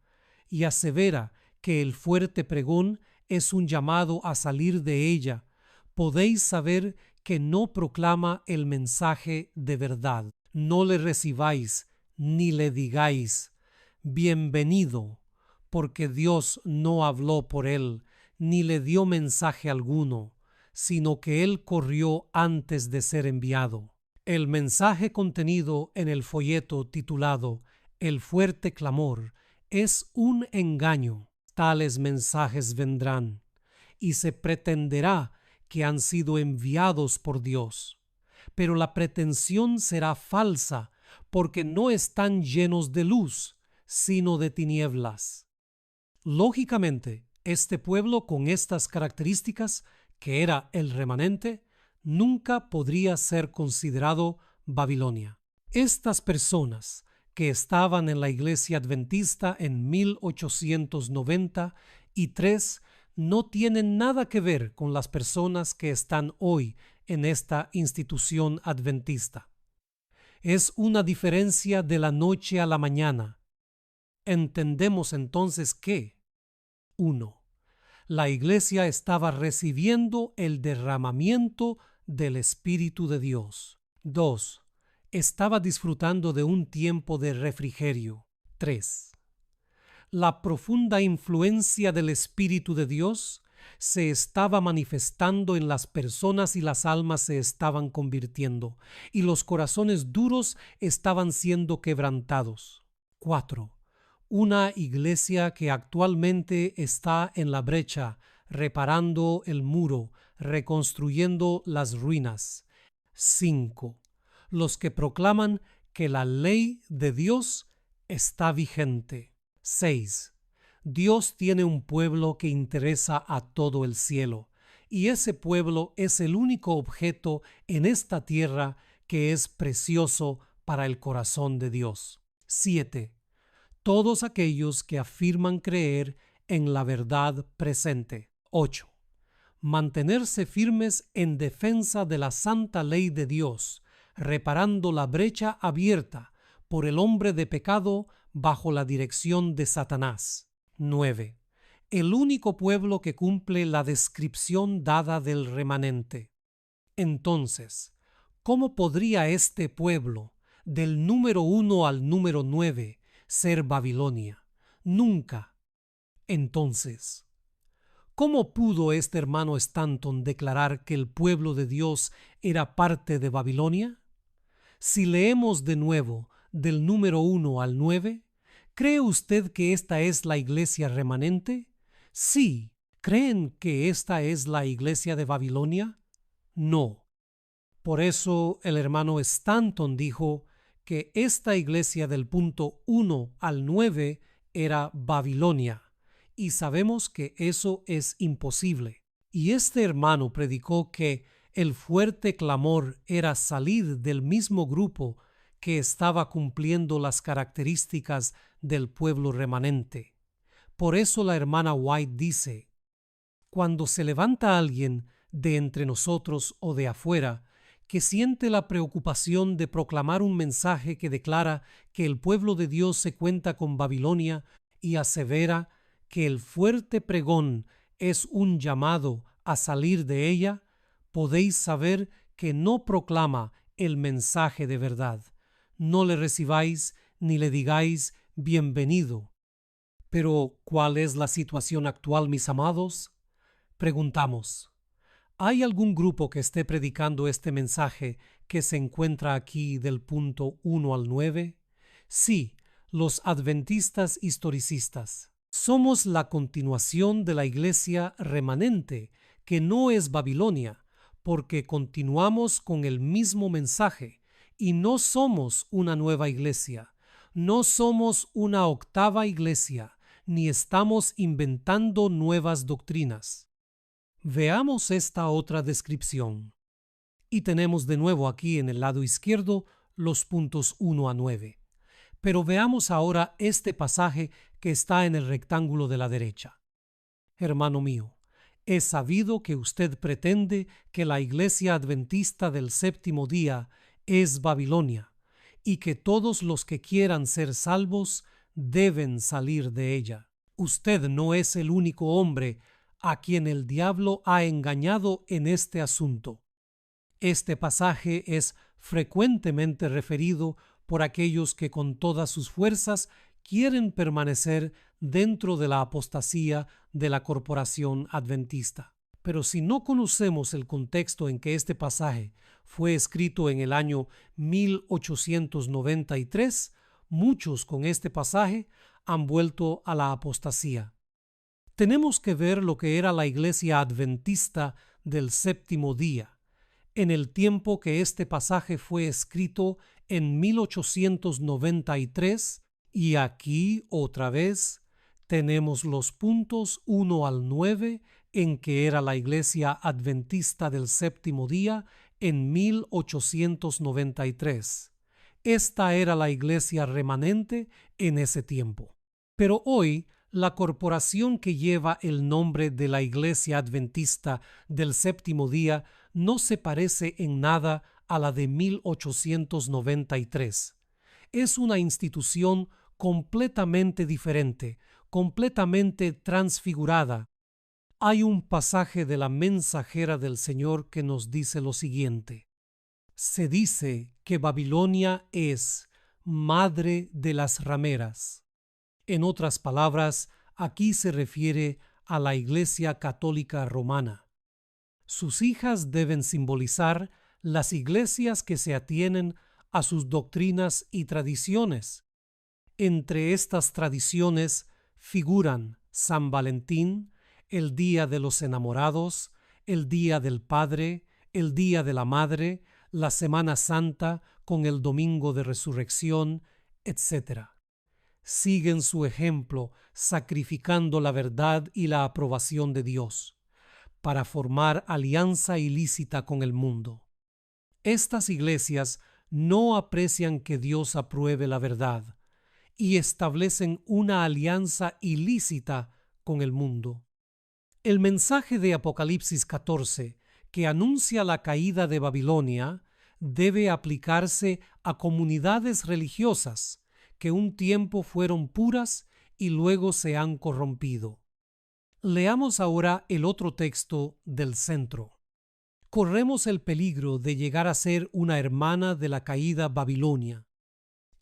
y asevera que el fuerte pregón es un llamado a salir de ella, podéis saber que no proclama el mensaje de verdad. No le recibáis ni le digáis bienvenido, porque Dios no habló por él, ni le dio mensaje alguno, sino que él corrió antes de ser enviado. El mensaje contenido en el folleto titulado El fuerte clamor es un engaño. Tales mensajes vendrán, y se pretenderá que han sido enviados por Dios. Pero la pretensión será falsa porque no están llenos de luz, sino de tinieblas. Lógicamente, este pueblo con estas características, que era el remanente, nunca podría ser considerado Babilonia. Estas personas que estaban en la iglesia adventista en 1893 no tienen nada que ver con las personas que están hoy en esta institución adventista. Es una diferencia de la noche a la mañana. Entendemos entonces que 1. La iglesia estaba recibiendo el derramamiento del Espíritu de Dios. 2. Estaba disfrutando de un tiempo de refrigerio. 3. La profunda influencia del Espíritu de Dios se estaba manifestando en las personas y las almas se estaban convirtiendo, y los corazones duros estaban siendo quebrantados. 4. Una iglesia que actualmente está en la brecha, reparando el muro, reconstruyendo las ruinas. 5. Los que proclaman que la ley de Dios está vigente. 6. Dios tiene un pueblo que interesa a todo el cielo, y ese pueblo es el único objeto en esta tierra que es precioso para el corazón de Dios. 7. Todos aquellos que afirman creer en la verdad presente. 8. Mantenerse firmes en defensa de la santa ley de Dios, reparando la brecha abierta por el hombre de pecado bajo la dirección de Satanás. 9. El único pueblo que cumple la descripción dada del remanente. Entonces, ¿cómo podría este pueblo, del número 1 al número 9, ser Babilonia? Nunca. Entonces, ¿cómo pudo este hermano Stanton declarar que el pueblo de Dios era parte de Babilonia? Si leemos de nuevo del número 1 al 9, ¿cree usted que esta es la iglesia remanente? Sí. ¿Creen que esta es la iglesia de Babilonia? No. Por eso el hermano Stanton dijo que esta iglesia del punto 1 al 9 era Babilonia, y sabemos que eso es imposible. Y este hermano predicó que el fuerte clamor era salir del mismo grupo que estaba cumpliendo las características del pueblo remanente. Por eso la hermana White dice: cuando se levanta alguien de entre nosotros o de afuera que siente la preocupación de proclamar un mensaje que declara que el pueblo de Dios se cuenta con Babilonia y asevera que el fuerte pregón es un llamado a salir de ella, podéis saber que no proclama el mensaje de verdad. No le recibáis ni le digáis bienvenido. Pero, ¿cuál es la situación actual, mis amados? Preguntamos, ¿hay algún grupo que esté predicando este mensaje que se encuentra aquí del punto 1 al 9? Sí, los adventistas historicistas. Somos la continuación de la iglesia remanente, que no es Babilonia, porque continuamos con el mismo mensaje y no somos una nueva iglesia, no somos una octava iglesia, ni estamos inventando nuevas doctrinas. Veamos esta otra descripción. Y tenemos de nuevo aquí en el lado izquierdo los puntos 1 a 9. Pero veamos ahora este pasaje que está en el rectángulo de la derecha. Hermano mío, he sabido que usted pretende que la iglesia adventista del séptimo día es Babilonia y que todos los que quieran ser salvos deben salir de ella. Usted no es el único hombre a quien el diablo ha engañado en este asunto. Este pasaje es frecuentemente referido por aquellos que con todas sus fuerzas quieren permanecer dentro de la apostasía de la corporación adventista. Pero si no conocemos el contexto en que este pasaje fue escrito en el año 1893, muchos con este pasaje han vuelto a la apostasía. tenemos que ver lo que era la Iglesia Adventista del Séptimo Día, en el tiempo que este pasaje fue escrito en 1893, y aquí otra vez tenemos los puntos 1 al 9 en que era la Iglesia Adventista del Séptimo Día en 1893. Esta era la iglesia remanente en ese tiempo. Pero hoy, la corporación que lleva el nombre de la Iglesia Adventista del Séptimo Día no se parece en nada a la de 1893. Es una institución completamente diferente, completamente transfigurada. Hay un pasaje de la Mensajera del Señor que nos dice lo siguiente: se dice que Babilonia es madre de las rameras. En otras palabras, aquí se refiere a la Iglesia Católica Romana. Sus hijas deben simbolizar las iglesias que se atienen a sus doctrinas y tradiciones. Entre estas tradiciones figuran San Valentín, el Día de los Enamorados, el Día del Padre, el Día de la Madre, la Semana Santa con el Domingo de Resurrección, etc. Siguen su ejemplo sacrificando la verdad y la aprobación de Dios para formar alianza ilícita con el mundo. Estas iglesias no aprecian que Dios apruebe la verdad y establecen una alianza ilícita con el mundo. El mensaje de Apocalipsis 14, que anuncia la caída de Babilonia, debe aplicarse a comunidades religiosas que un tiempo fueron puras y luego se han corrompido. Leamos ahora el otro texto del centro. Corremos el peligro de llegar a ser una hermana de la caída Babilonia.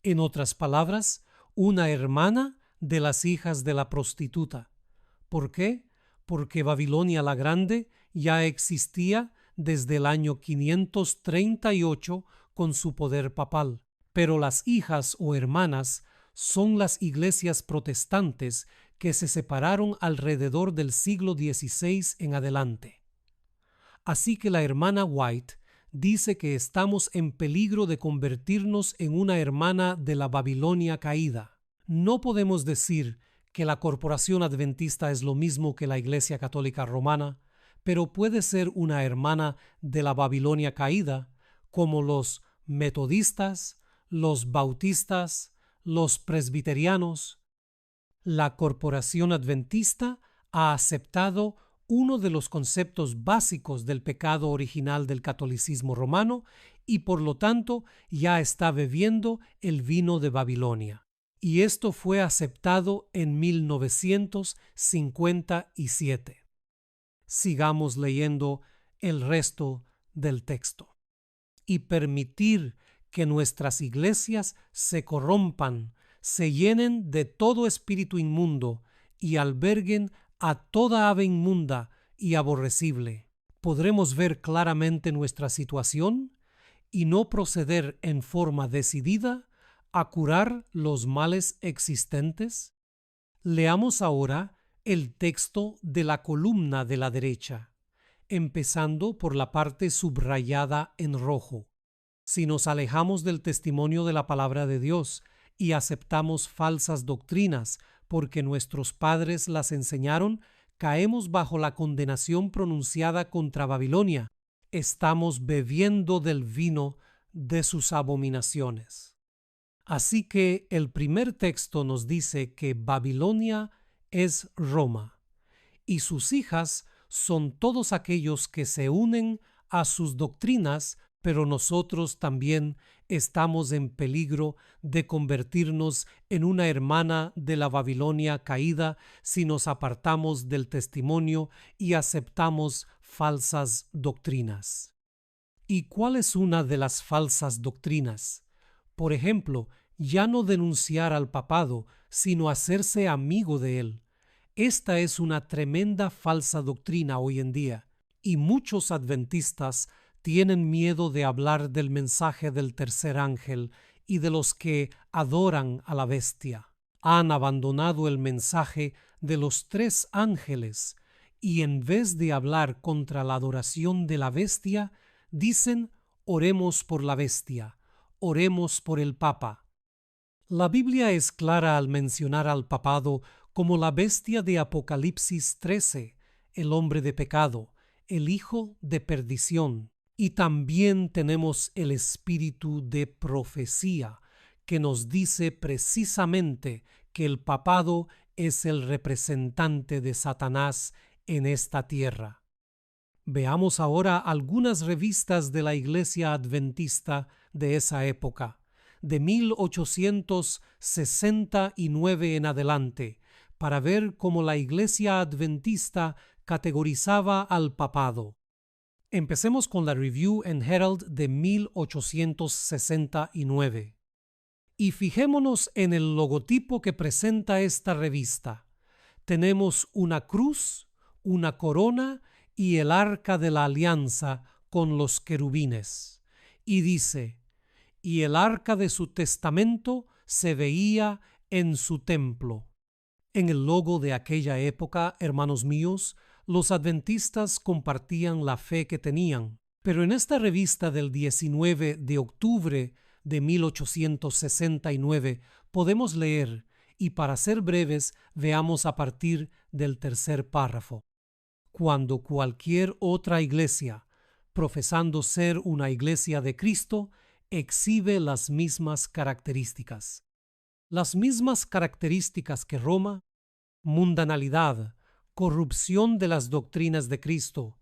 En otras palabras, una hermana de las hijas de la prostituta. ¿Por qué? Porque Babilonia la Grande ya existía desde el año 538 con su poder papal, pero las hijas o hermanas son las iglesias protestantes que se separaron alrededor del siglo XVI en adelante. Así que la hermana White dice que estamos en peligro de convertirnos en una hermana de la Babilonia caída. No podemos decir que la corporación adventista es lo mismo que la Iglesia Católica Romana, pero puede ser una hermana de la Babilonia caída, como los metodistas, los bautistas, los presbiterianos. La corporación adventista ha aceptado uno de los conceptos básicos del pecado original del catolicismo romano y por lo tanto ya está bebiendo el vino de Babilonia. Y esto fue aceptado en 1957. Sigamos leyendo el resto del texto. Y permitir que nuestras iglesias se corrompan, se llenen de todo espíritu inmundo y alberguen a toda ave inmunda y aborrecible. ¿Podremos ver claramente nuestra situación y no proceder en forma decidida a curar los males existentes? Leamos ahora el texto de la columna de la derecha, empezando por la parte subrayada en rojo. Si nos alejamos del testimonio de la palabra de Dios y aceptamos falsas doctrinas porque nuestros padres las enseñaron, caemos bajo la condenación pronunciada contra Babilonia. Estamos bebiendo del vino de sus abominaciones. Así que el primer texto nos dice que Babilonia es Roma, y sus hijas son todos aquellos que se unen a sus doctrinas, pero nosotros también estamos en peligro de convertirnos en una hermana de la Babilonia caída si nos apartamos del testimonio y aceptamos falsas doctrinas. ¿Y cuál es una de las falsas doctrinas? Por ejemplo, ya no denunciar al papado, sino hacerse amigo de él. Esta es una tremenda falsa doctrina hoy en día, y muchos adventistas tienen miedo de hablar del mensaje del tercer ángel y de los que adoran a la bestia. Han abandonado el mensaje de los tres ángeles y en vez de hablar contra la adoración de la bestia, dicen: oremos por la bestia, oremos por el Papa. La Biblia es clara al mencionar al papado como la bestia de Apocalipsis 13, el hombre de pecado, el hijo de perdición. Y también tenemos el espíritu de profecía, que nos dice precisamente que el papado es el representante de Satanás en esta tierra. Veamos ahora algunas revistas de la Iglesia Adventista de esa época, de 1869 en adelante, para ver cómo la Iglesia Adventista categorizaba al papado. Empecemos con la Review and Herald de 1869. Y fijémonos en el logotipo que presenta esta revista. Tenemos una cruz, una corona y el arca de la alianza con los querubines. Y dice: y el arca de su testamento se veía en su templo. En el logo de aquella época, hermanos míos, los adventistas compartían la fe que tenían, pero en esta revista del 19 de octubre de 1869 podemos leer, y para ser breves, veamos a partir del tercer párrafo. Cuando cualquier otra iglesia, profesando ser una iglesia de Cristo, exhibe las mismas características. Las mismas características que Roma: mundanalidad, corrupción de las doctrinas de Cristo,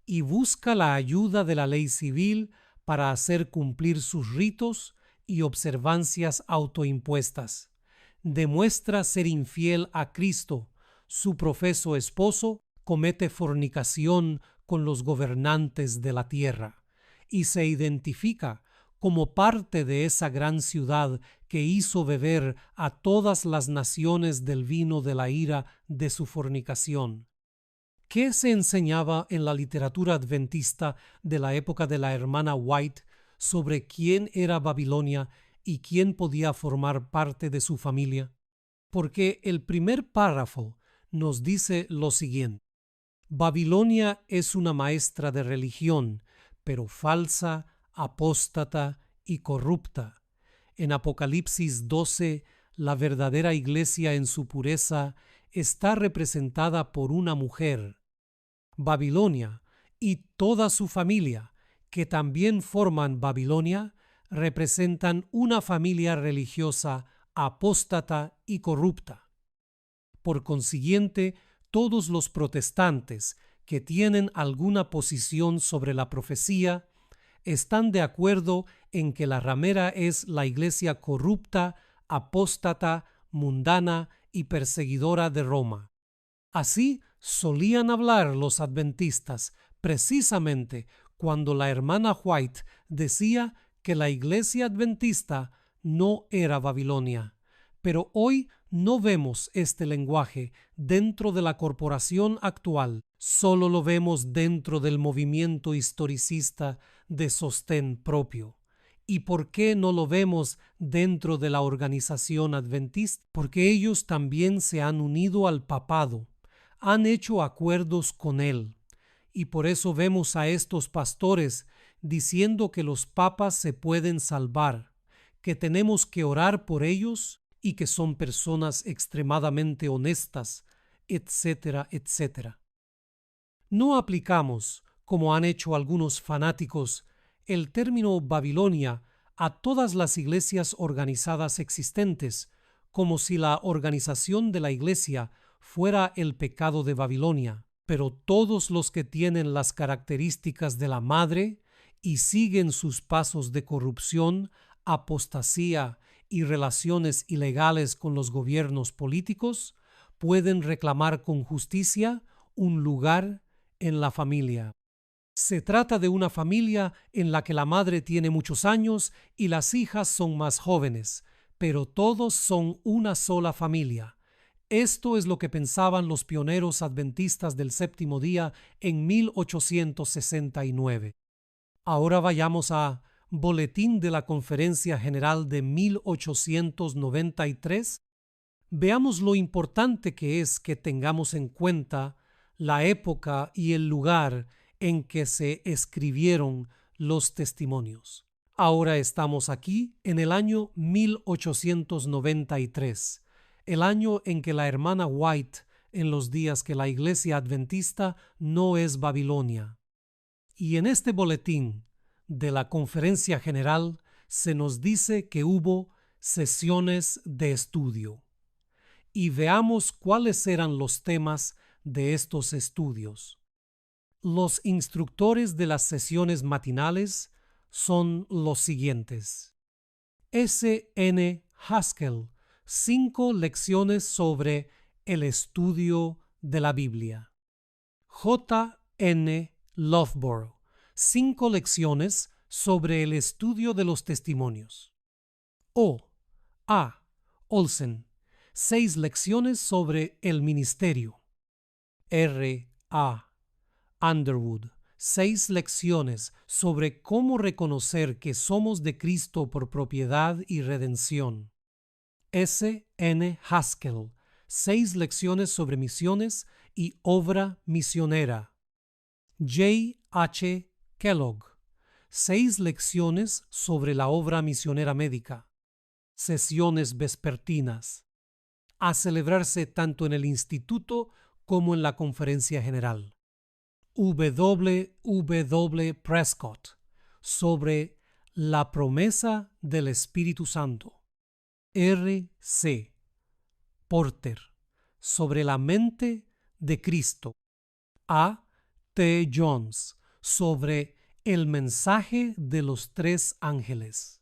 y busca la ayuda de la ley civil para hacer cumplir sus ritos y observancias autoimpuestas. Demuestra ser infiel a Cristo, su profeso esposo, comete fornicación con los gobernantes de la tierra, y se identifica como parte de esa gran ciudad que hizo beber a todas las naciones del vino de la ira de su fornicación. ¿Qué se enseñaba en la literatura adventista de la época de la hermana White sobre quién era Babilonia y quién podía formar parte de su familia? Porque el primer párrafo nos dice lo siguiente: Babilonia es una maestra de religión, pero falsa, apóstata y corrupta. En Apocalipsis 12, la verdadera iglesia en su pureza está representada por una mujer. Babilonia y toda su familia, que también forman Babilonia, representan una familia religiosa apóstata y corrupta. Por consiguiente, todos los protestantes que tienen alguna posición sobre la profecía están de acuerdo en que la ramera es la iglesia corrupta, apóstata, mundana y perseguidora de Roma. Así solían hablar los adventistas precisamente cuando la hermana White decía que la iglesia adventista no era Babilonia. Pero hoy no vemos este lenguaje dentro de la corporación actual, solo lo vemos dentro del movimiento historicista de sostén propio. ¿Y por qué no lo vemos dentro de la organización adventista? Porque ellos también se han unido al papado, han hecho acuerdos con él, y por eso vemos a estos pastores diciendo que los papas se pueden salvar, que tenemos que orar por ellos y que son personas extremadamente honestas, etcétera, etcétera. No aplicamos, como han hecho algunos fanáticos, el término Babilonia a todas las iglesias organizadas existentes, como si la organización de la iglesia fuera el pecado de Babilonia. Pero todos los que tienen las características de la madre y siguen sus pasos de corrupción, apostasía y relaciones ilegales con los gobiernos políticos, pueden reclamar con justicia un lugar en la familia. Se trata de una familia en la que la madre tiene muchos años y las hijas son más jóvenes, pero todos son una sola familia. Esto es lo que pensaban los pioneros adventistas del séptimo día en 1869. Ahora vayamos a Boletín de la Conferencia General de 1893. veamos lo importante que es que tengamos en cuenta la época y el lugar en que se escribieron los testimonios. Ahora estamos aquí en el año 1893, el año en que la hermana White, en los días que la Iglesia Adventista no es Babilonia. Y en este boletín de la Conferencia General se nos dice que hubo sesiones de estudio. Y veamos cuáles eran los temas de estos estudios. Los instructores de las sesiones matinales son los siguientes: S. N. Haskell, 5 lecciones sobre el estudio de la Biblia. J. N. Loughborough, 5 lecciones sobre el estudio de los testimonios. O. A. Olsen, 6 lecciones sobre el ministerio. R. A. Underwood, 6 lecciones sobre cómo reconocer que somos de Cristo por propiedad y redención. S. N. Haskell, 6 lecciones sobre misiones y obra misionera. J. H. Kellogg, 6 lecciones sobre la obra misionera médica. Sesiones vespertinas, a celebrarse tanto en el instituto como en la conferencia general. W. W. Prescott, sobre la promesa del Espíritu Santo. R. C. Porter, sobre la mente de Cristo. A. T. Jones, sobre el mensaje de los 3 ángeles.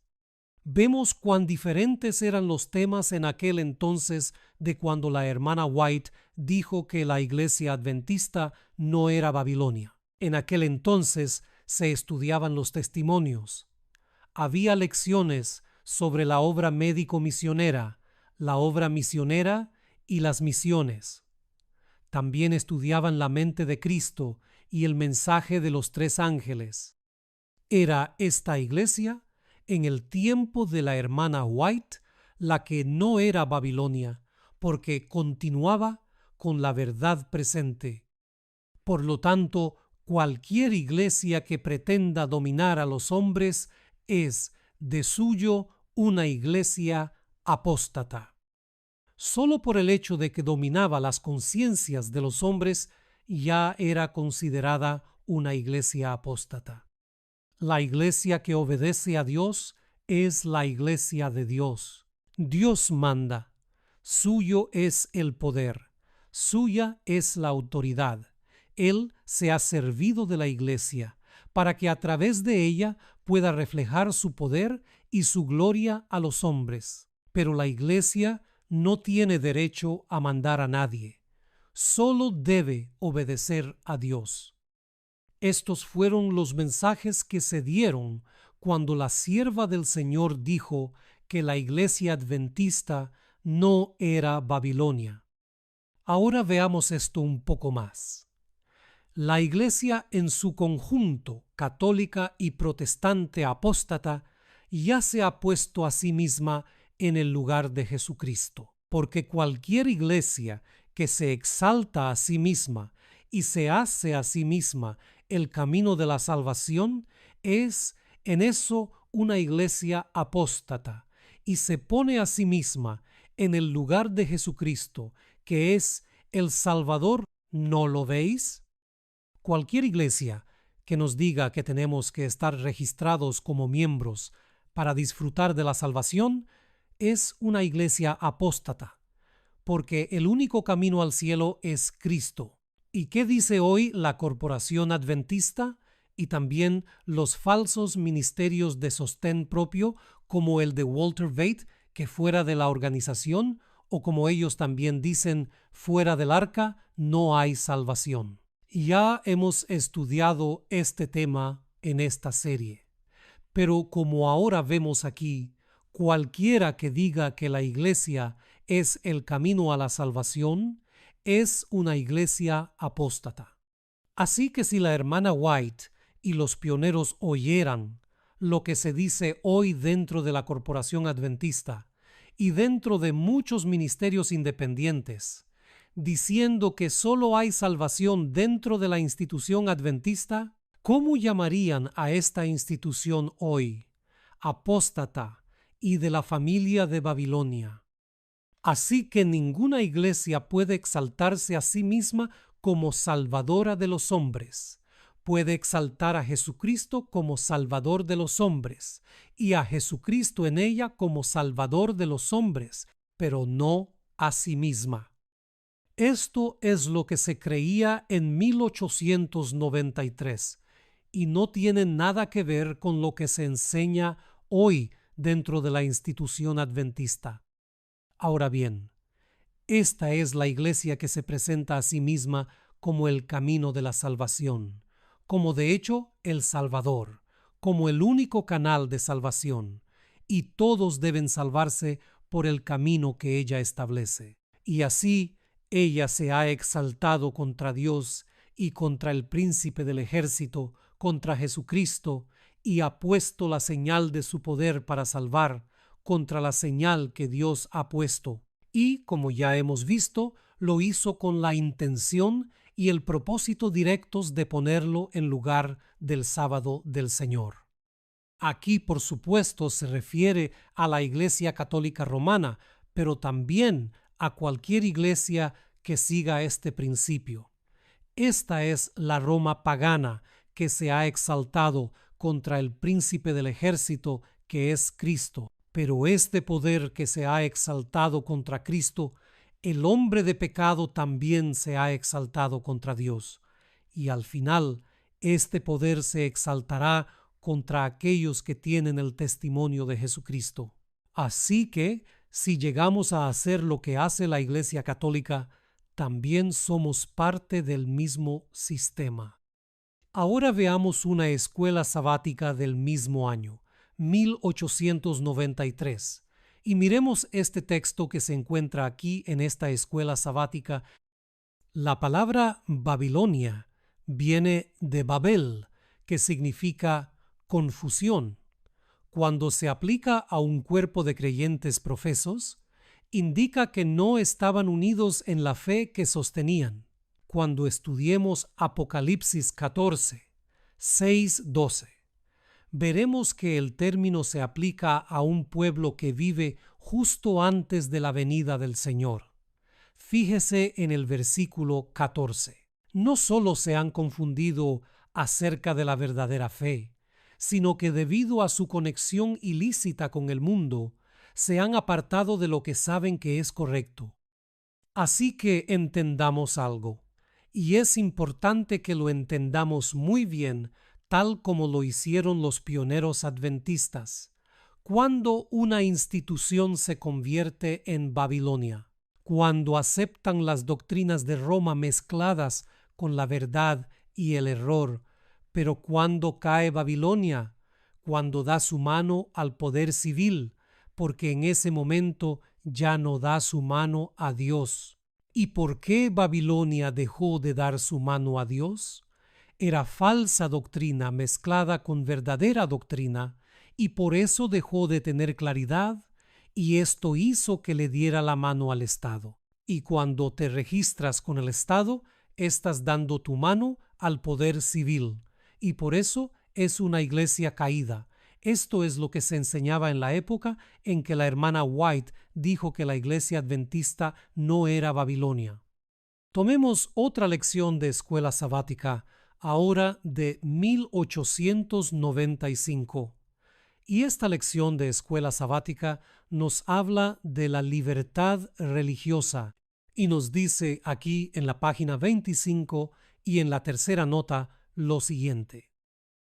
Vemos cuán diferentes eran los temas en aquel entonces de cuando la hermana White dijo que la iglesia adventista no era Babilonia. En aquel entonces se estudiaban los testimonios. Había lecciones sobre la obra médico-misionera, la obra misionera y las misiones. También estudiaban la mente de Cristo y el mensaje de los 3 ángeles. Era esta iglesia, en el tiempo de la hermana White, la que no era Babilonia, porque continuaba con la verdad presente. Por lo tanto, cualquier iglesia que pretenda dominar a los hombres es, de suyo, una iglesia apóstata. Solo por el hecho de que dominaba las conciencias de los hombres, ya era considerada una iglesia apóstata. La iglesia que obedece a Dios es la iglesia de Dios. Dios manda. Suyo es el poder. Suya es la autoridad. Él se ha servido de la iglesia para que a través de ella pueda reflejar su poder y su gloria a los hombres. Pero la iglesia no tiene derecho a mandar a nadie. Solo debe obedecer a Dios. Estos fueron los mensajes que se dieron cuando la sierva del Señor dijo que la iglesia adventista no era Babilonia. Ahora veamos esto un poco más. La iglesia en su conjunto, católica y protestante apóstata, ya se ha puesto a sí misma en el lugar de Jesucristo, porque cualquier iglesia que se exalta a sí misma y se hace a sí misma el camino de la salvación es en eso una iglesia apóstata y se pone a sí misma en el lugar de Jesucristo, que es el Salvador. ¿No lo veis? Cualquier iglesia que nos diga que tenemos que estar registrados como miembros para disfrutar de la salvación es una iglesia apóstata, porque el único camino al cielo es Cristo. ¿Y qué dice hoy la corporación adventista y también los falsos ministerios de sostén propio como el de Walter Veit, que fuera de la organización, o como ellos también dicen, fuera del arca no hay salvación? Ya hemos estudiado este tema en esta serie, pero como ahora vemos aquí, cualquiera que diga que la iglesia es el camino a la salvación es una iglesia apóstata. Así que si la hermana White y los pioneros oyeran lo que se dice hoy dentro de la corporación adventista y dentro de muchos ministerios independientes, diciendo que solo hay salvación dentro de la institución adventista, ¿cómo llamarían a esta institución hoy? Apóstata y de la familia de Babilonia. Así que ninguna iglesia puede exaltarse a sí misma como salvadora de los hombres. Puede exaltar a Jesucristo como Salvador de los hombres y a Jesucristo en ella como Salvador de los hombres, pero no a sí misma. Esto es lo que se creía en 1893 y no tiene nada que ver con lo que se enseña hoy dentro de la institución adventista. Ahora bien, esta es la iglesia que se presenta a sí misma como el camino de la salvación, como de hecho el Salvador, como el único canal de salvación, y todos deben salvarse por el camino que ella establece. Y así ella se ha exaltado contra Dios y contra el príncipe del ejército, contra Jesucristo, y ha puesto la señal de su poder para salvar, contra la señal que Dios ha puesto. Y, como ya hemos visto, lo hizo con la intención y el propósito directos de ponerlo en lugar del sábado del Señor. Aquí, por supuesto, se refiere a la Iglesia Católica Romana, pero también a cualquier iglesia que siga este principio. Esta es la Roma pagana que se ha exaltado contra el príncipe del ejército, que es Cristo. Pero este poder que se ha exaltado contra Cristo, el hombre de pecado también se ha exaltado contra Dios. Y al final, este poder se exaltará contra aquellos que tienen el testimonio de Jesucristo. Así que, si llegamos a hacer lo que hace la Iglesia Católica, también somos parte del mismo sistema. Ahora veamos una escuela sabática del mismo año, 1893, y miremos este texto que se encuentra aquí en esta escuela sabática. La palabra Babilonia viene de Babel, que significa confusión. Cuando se aplica a un cuerpo de creyentes profesos, indica que no estaban unidos en la fe que sostenían. Cuando estudiemos Apocalipsis 14, 6-12, veremos que el término se aplica a un pueblo que vive justo antes de la venida del Señor. Fíjese en el versículo 14. No solo se han confundido acerca de la verdadera fe, sino que debido a su conexión ilícita con el mundo, se han apartado de lo que saben que es correcto. Así que entendamos algo. Y es importante que lo entendamos muy bien, tal como lo hicieron los pioneros adventistas. Cuando una institución se convierte en Babilonia, cuando aceptan las doctrinas de Roma mezcladas con la verdad y el error, pero cuando cae Babilonia, cuando da su mano al poder civil, porque en ese momento ya no da su mano a Dios. ¿Y por qué Babilonia dejó de dar su mano a Dios? Era falsa doctrina mezclada con verdadera doctrina, y por eso dejó de tener claridad, y esto hizo que le diera la mano al Estado. Y cuando te registras con el Estado, estás dando tu mano al poder civil, y por eso es una iglesia caída. Esto es lo que se enseñaba en la época en que la hermana White dijo que la iglesia adventista no era Babilonia. Tomemos otra lección de escuela sabática, ahora de 1895. Y esta lección de escuela sabática nos habla de la libertad religiosa y nos dice aquí en la página 25 y en la tercera nota lo siguiente.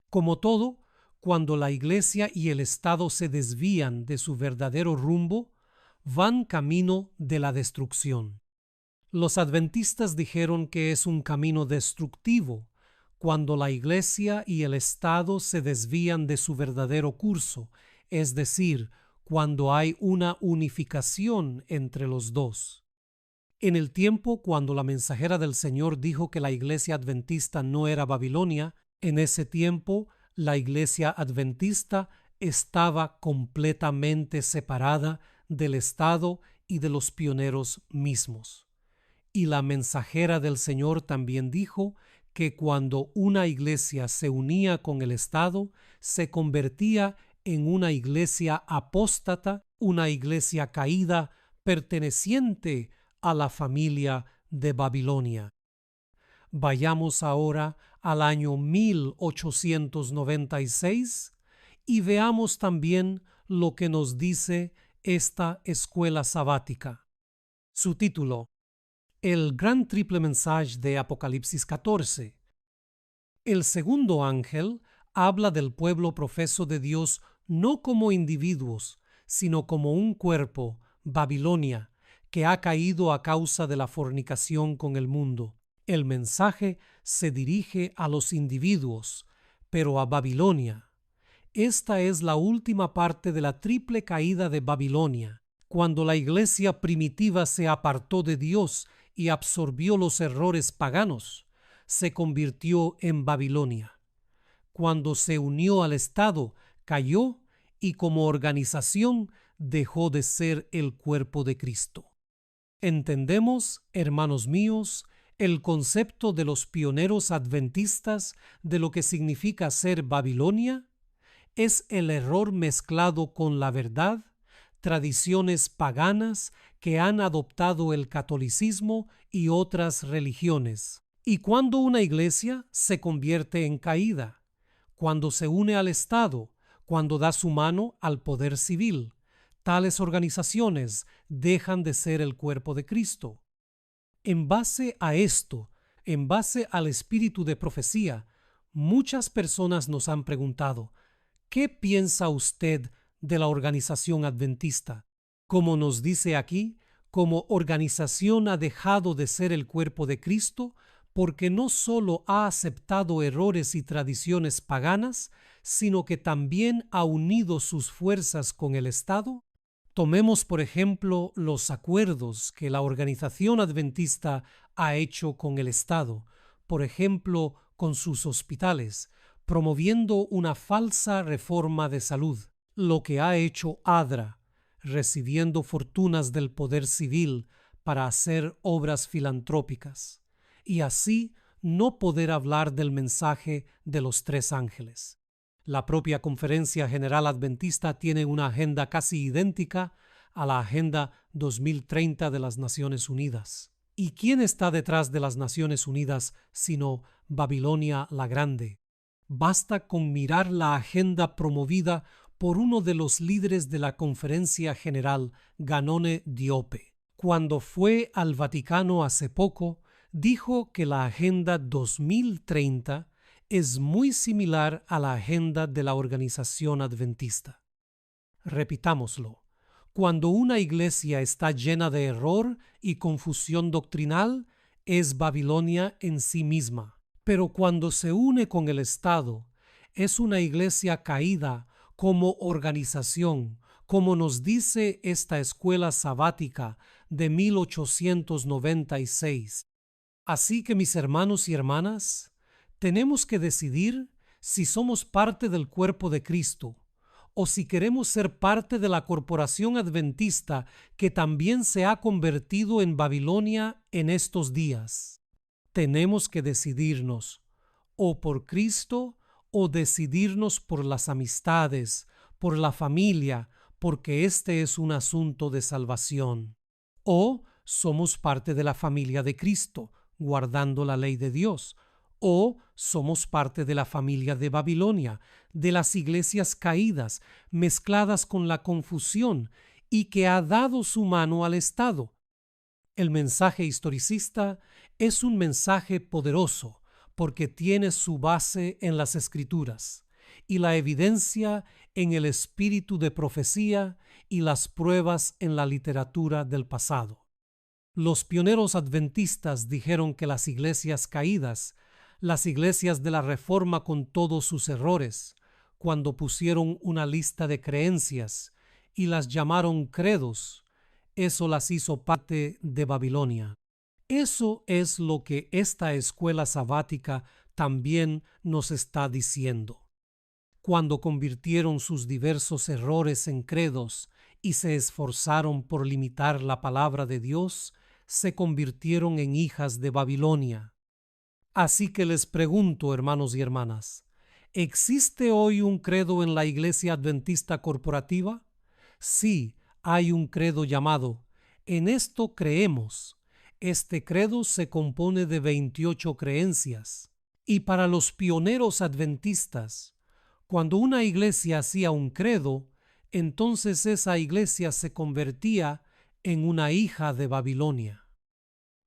Como todo, cuando la Iglesia y el Estado se desvían de su verdadero rumbo, van camino de la destrucción. Los adventistas dijeron que es un camino destructivo cuando la Iglesia y el Estado se desvían de su verdadero curso, es decir, cuando hay una unificación entre los dos. En el tiempo cuando la mensajera del Señor dijo que la Iglesia adventista no era Babilonia, en ese tiempo la Iglesia adventista estaba completamente separada del Estado y de los pioneros mismos. Y la mensajera del Señor también dijo que cuando una iglesia se unía con el Estado, se convertía en una iglesia apóstata, una iglesia caída perteneciente a la familia de Babilonia. Vayamos ahora al año 1896 y veamos también lo que nos dice esta escuela sabática. Su título: El gran triple mensaje de Apocalipsis 14. El segundo ángel habla del pueblo profeso de Dios no como individuos, sino como un cuerpo, Babilonia, que ha caído a causa de la fornicación con el mundo. El mensaje se dirige a los individuos, pero a Babilonia. Esta es la última parte de la triple caída de Babilonia, cuando la iglesia primitiva se apartó de Dios y absorbió los errores paganos, se convirtió en Babilonia. Cuando se unió al Estado, cayó y como organización dejó de ser el cuerpo de Cristo. ¿Entendemos, hermanos míos, el concepto de los pioneros adventistas de lo que significa ser Babilonia? Es el error mezclado con la verdad, tradiciones paganas que han adoptado el catolicismo y otras religiones. ¿Y cuando una iglesia se convierte en caída? Cuando se une al Estado, cuando da su mano al poder civil. Tales organizaciones dejan de ser el cuerpo de Cristo. En base a esto, en base al espíritu de profecía, muchas personas nos han preguntado: ¿qué piensa usted de la organización adventista? Como nos dice aquí, como organización ha dejado de ser el cuerpo de Cristo porque no solo ha aceptado errores y tradiciones paganas, sino que también ha unido sus fuerzas con el Estado. Tomemos, por ejemplo, los acuerdos que la organización adventista ha hecho con el Estado, por ejemplo, con sus hospitales, promoviendo una falsa reforma de salud, lo que ha hecho ADRA, recibiendo fortunas del poder civil para hacer obras filantrópicas, y así no poder hablar del mensaje de los tres ángeles. La propia Conferencia General Adventista tiene una agenda casi idéntica a la Agenda 2030 de las Naciones Unidas. ¿Y quién está detrás de las Naciones Unidas sino Babilonia la Grande? Basta con mirar la agenda promovida por uno de los líderes de la Conferencia General, Ganone Diope. Cuando fue al Vaticano hace poco, dijo que la Agenda 2030 es muy similar a la agenda de la organización adventista. Repitámoslo. Cuando una iglesia está llena de error y confusión doctrinal, es Babilonia en sí misma. Pero cuando se une con el Estado, es una iglesia caída como organización, como nos dice esta escuela sabática de 1896. Así que, mis hermanos y hermanas, tenemos que decidir si somos parte del cuerpo de Cristo o si queremos ser parte de la corporación adventista que también se ha convertido en Babilonia en estos días. Tenemos que decidirnos o por Cristo o decidirnos por las amistades, por la familia, porque este es un asunto de salvación. O somos parte de la familia de Cristo, guardando la ley de Dios, o somos parte de la familia de Babilonia, de las iglesias caídas, mezcladas con la confusión y que ha dado su mano al Estado. El mensaje historicista es un mensaje poderoso porque tiene su base en las Escrituras y la evidencia en el espíritu de profecía y las pruebas en la literatura del pasado. Los pioneros adventistas dijeron que las iglesias caídas, las iglesias de la Reforma con todos sus errores, cuando pusieron una lista de creencias y las llamaron credos, eso las hizo parte de Babilonia. Eso es lo que esta escuela sabática también nos está diciendo. Cuando convirtieron sus diversos errores en credos y se esforzaron por limitar la palabra de Dios, se convirtieron en hijas de Babilonia. Así que les pregunto, hermanos y hermanas, ¿existe hoy un credo en la Iglesia Adventista Corporativa? Sí, hay un credo llamado "En esto creemos". Este credo se compone de 28 creencias. Y para los pioneros adventistas, cuando una iglesia hacía un credo, entonces esa iglesia se convertía en una hija de Babilonia.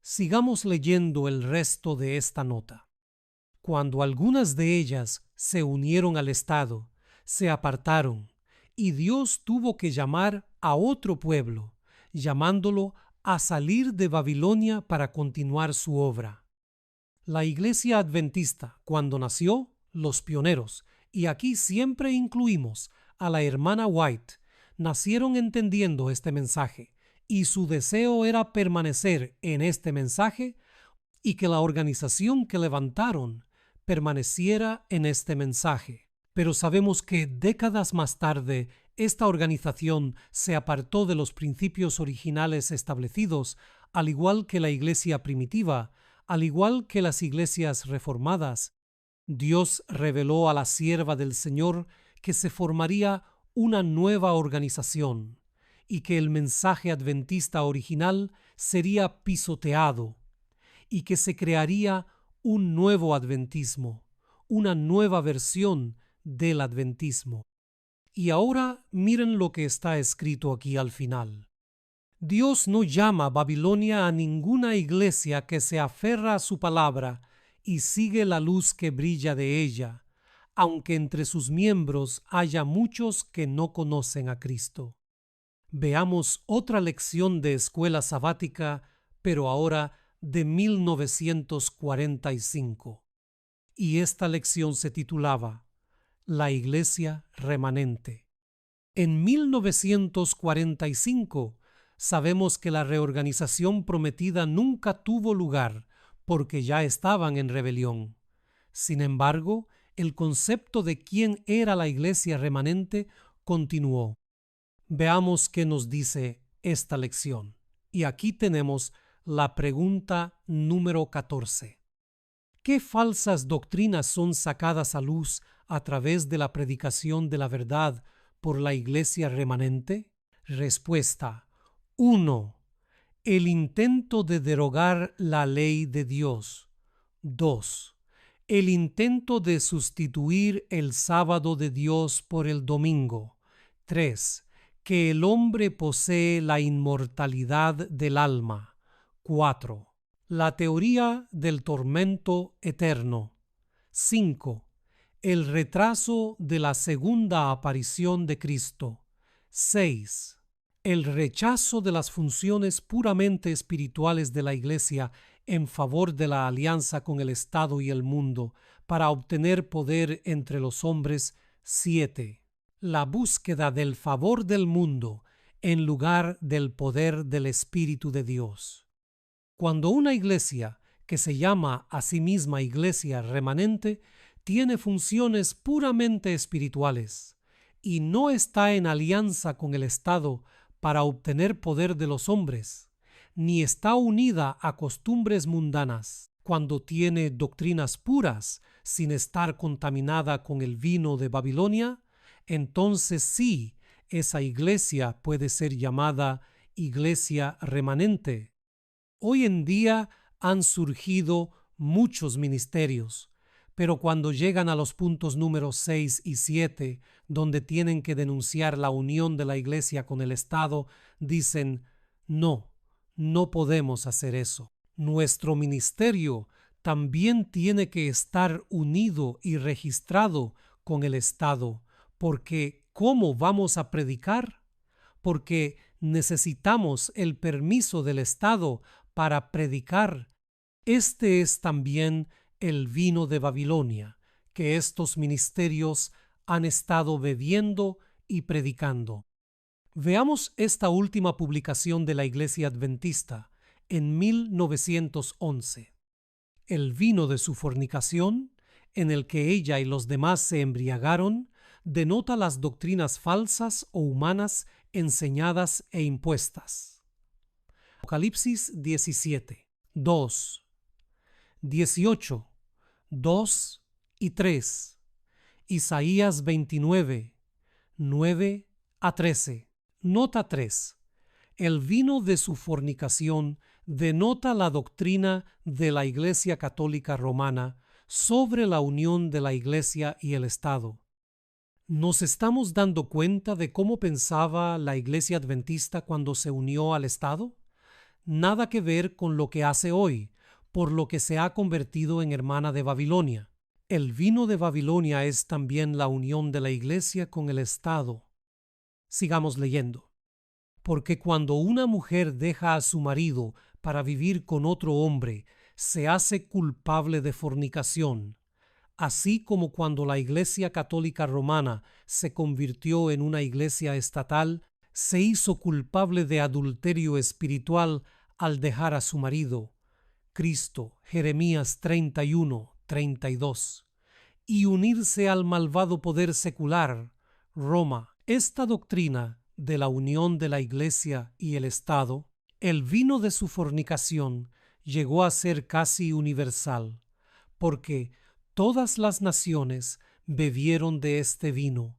Sigamos leyendo el resto de esta nota. Cuando algunas de ellas se unieron al Estado, se apartaron, y Dios tuvo que llamar a otro pueblo, llamándolo a salir de Babilonia para continuar su obra. La Iglesia Adventista, cuando nació, los pioneros, y aquí siempre incluimos a la hermana White, nacieron entendiendo este mensaje, y su deseo era permanecer en este mensaje y que la organización que levantaron permaneciera en este mensaje. Pero sabemos que décadas más tarde esta organización se apartó de los principios originales establecidos, al igual que la iglesia primitiva, al igual que las iglesias reformadas. Dios reveló a la sierva del Señor que se formaría una nueva organización y que el mensaje adventista original sería pisoteado y que se crearía un nuevo adventismo, una nueva versión del adventismo. Y ahora miren lo que está escrito aquí al final. Dios no llama Babilonia a ninguna iglesia que se aferra a su palabra y sigue la luz que brilla de ella, aunque entre sus miembros haya muchos que no conocen a Cristo. Veamos otra lección de escuela sabática, pero ahora de 1945. Y esta lección se titulaba La Iglesia Remanente. En 1945 sabemos que la reorganización prometida nunca tuvo lugar porque ya estaban en rebelión. Sin embargo, el concepto de quién era la Iglesia Remanente continuó. Veamos qué nos dice esta lección. Y aquí tenemos la pregunta número 14. ¿Qué falsas doctrinas son sacadas a luz a través de la predicación de la verdad por la Iglesia Remanente? Respuesta: 1. El intento de derogar la ley de Dios. 2. El intento de sustituir el sábado de Dios por el domingo. 3. Que el hombre posee la inmortalidad del alma. 4. La teoría del tormento eterno. 5. El retraso de la segunda aparición de Cristo. 6. El rechazo de las funciones puramente espirituales de la Iglesia en favor de la alianza con el Estado y el mundo para obtener poder entre los hombres. 7. La búsqueda del favor del mundo en lugar del poder del Espíritu de Dios. Cuando una iglesia, que se llama a sí misma Iglesia Remanente, tiene funciones puramente espirituales y no está en alianza con el Estado para obtener poder de los hombres, ni está unida a costumbres mundanas, cuando tiene doctrinas puras sin estar contaminada con el vino de Babilonia, entonces sí, esa iglesia puede ser llamada Iglesia Remanente. Hoy en día han surgido muchos ministerios, pero cuando llegan a los puntos números 6 y 7, donde tienen que denunciar la unión de la Iglesia con el Estado, dicen: no, no podemos hacer eso. Nuestro ministerio también tiene que estar unido y registrado con el Estado, porque ¿cómo vamos a predicar? Porque necesitamos el permiso del Estado para predicar. Este es también el vino de Babilonia, que estos ministerios han estado bebiendo y predicando. Veamos esta última publicación de la Iglesia Adventista en 1911. El vino de su fornicación, en el que ella y los demás se embriagaron, denota las doctrinas falsas o humanas enseñadas e impuestas. Apocalipsis 17, 2, 18, 2 y 3. Isaías 29, 9 a 13. Nota 3. El vino de su fornicación denota la doctrina de la Iglesia Católica Romana sobre la unión de la Iglesia y el Estado. ¿Nos estamos dando cuenta de cómo pensaba la Iglesia Adventista cuando se unió al Estado? Nada que ver con lo que hace hoy, por lo que se ha convertido en hermana de Babilonia. El vino de Babilonia es también la unión de la Iglesia con el Estado. Sigamos leyendo. Porque cuando una mujer deja a su marido para vivir con otro hombre, se hace culpable de fornicación, así como cuando la Iglesia Católica Romana se convirtió en una iglesia estatal, se hizo culpable de adulterio espiritual al dejar a su marido. Cristo, Jeremías 31, 32. Y unirse al malvado poder secular, Roma. Esta doctrina de la unión de la Iglesia y el Estado, el vino de su fornicación llegó a ser casi universal, porque todas las naciones bebieron de este vino,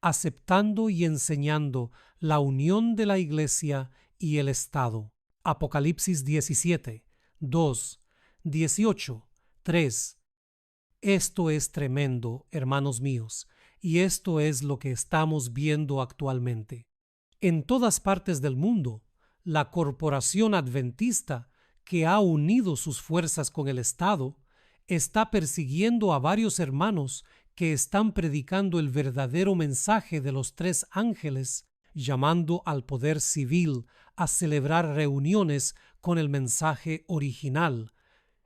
aceptando y enseñando la unión de la Iglesia y el Estado. Apocalipsis 17, 2, 18, 3. Esto es tremendo, hermanos míos, y esto es lo que estamos viendo actualmente. En todas partes del mundo, la corporación adventista, que ha unido sus fuerzas con el Estado, está persiguiendo a varios hermanos que están predicando el verdadero mensaje de los tres ángeles, llamando al poder civil a celebrar reuniones con el mensaje original.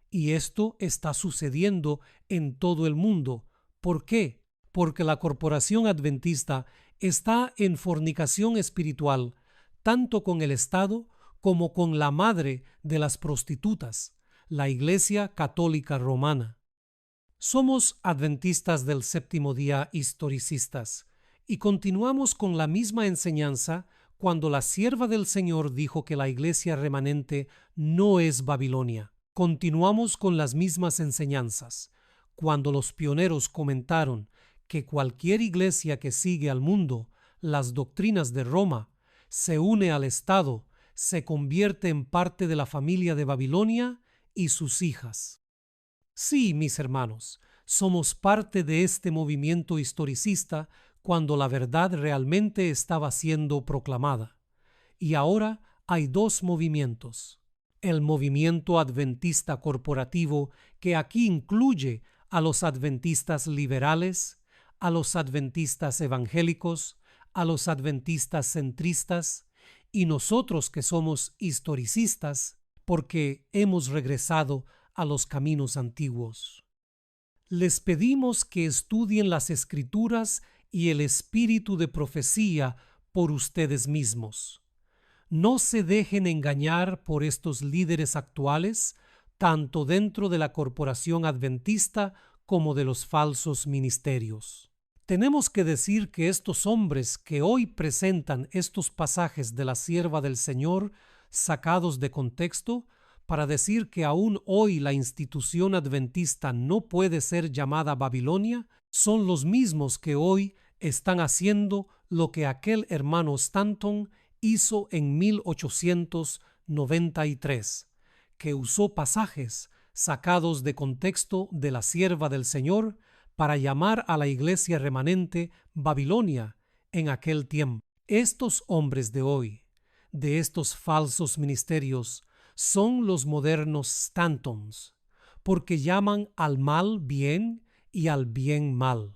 Y esto está sucediendo en todo el mundo. ¿Por qué? Porque la corporación adventista está en fornicación espiritual, tanto con el Estado como con la madre de las prostitutas, la Iglesia Católica Romana. Somos adventistas del séptimo día historicistas y continuamos con la misma enseñanza cuando la sierva del Señor dijo que la iglesia remanente no es Babilonia. Continuamos con las mismas enseñanzas. Cuando los pioneros comentaron que cualquier iglesia que sigue al mundo las doctrinas de Roma, se une al Estado, se convierte en parte de la familia de Babilonia y sus hijas. Sí, mis hermanos, somos parte de este movimiento historicista cuando la verdad realmente estaba siendo proclamada. Y ahora hay dos movimientos. El movimiento adventista corporativo, que aquí incluye a los adventistas liberales, a los adventistas evangélicos, a los adventistas centristas, y nosotros que somos historicistas, porque hemos regresado a los caminos antiguos. Les pedimos que estudien las Escrituras y el espíritu de profecía por ustedes mismos. No se dejen engañar por estos líderes actuales, tanto dentro de la corporación adventista como de los falsos ministerios. Tenemos que decir que estos hombres que hoy presentan estos pasajes de la sierva del Señor sacados de contexto, para decir que aún hoy la institución adventista no puede ser llamada Babilonia, son los mismos que hoy están haciendo lo que aquel hermano Stanton hizo en 1893, que usó pasajes sacados de contexto de la sierva del Señor para llamar a la iglesia remanente Babilonia en aquel tiempo. Estos hombres de hoy, de estos falsos ministerios, son los modernos Stantons, porque llaman al mal bien y al bien mal.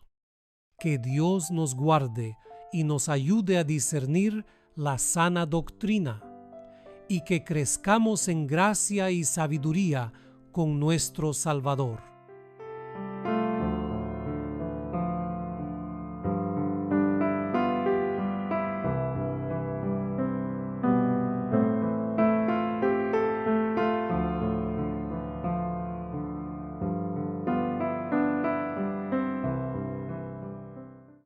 Que Dios nos guarde y nos ayude a discernir la sana doctrina, y que crezcamos en gracia y sabiduría con nuestro Salvador.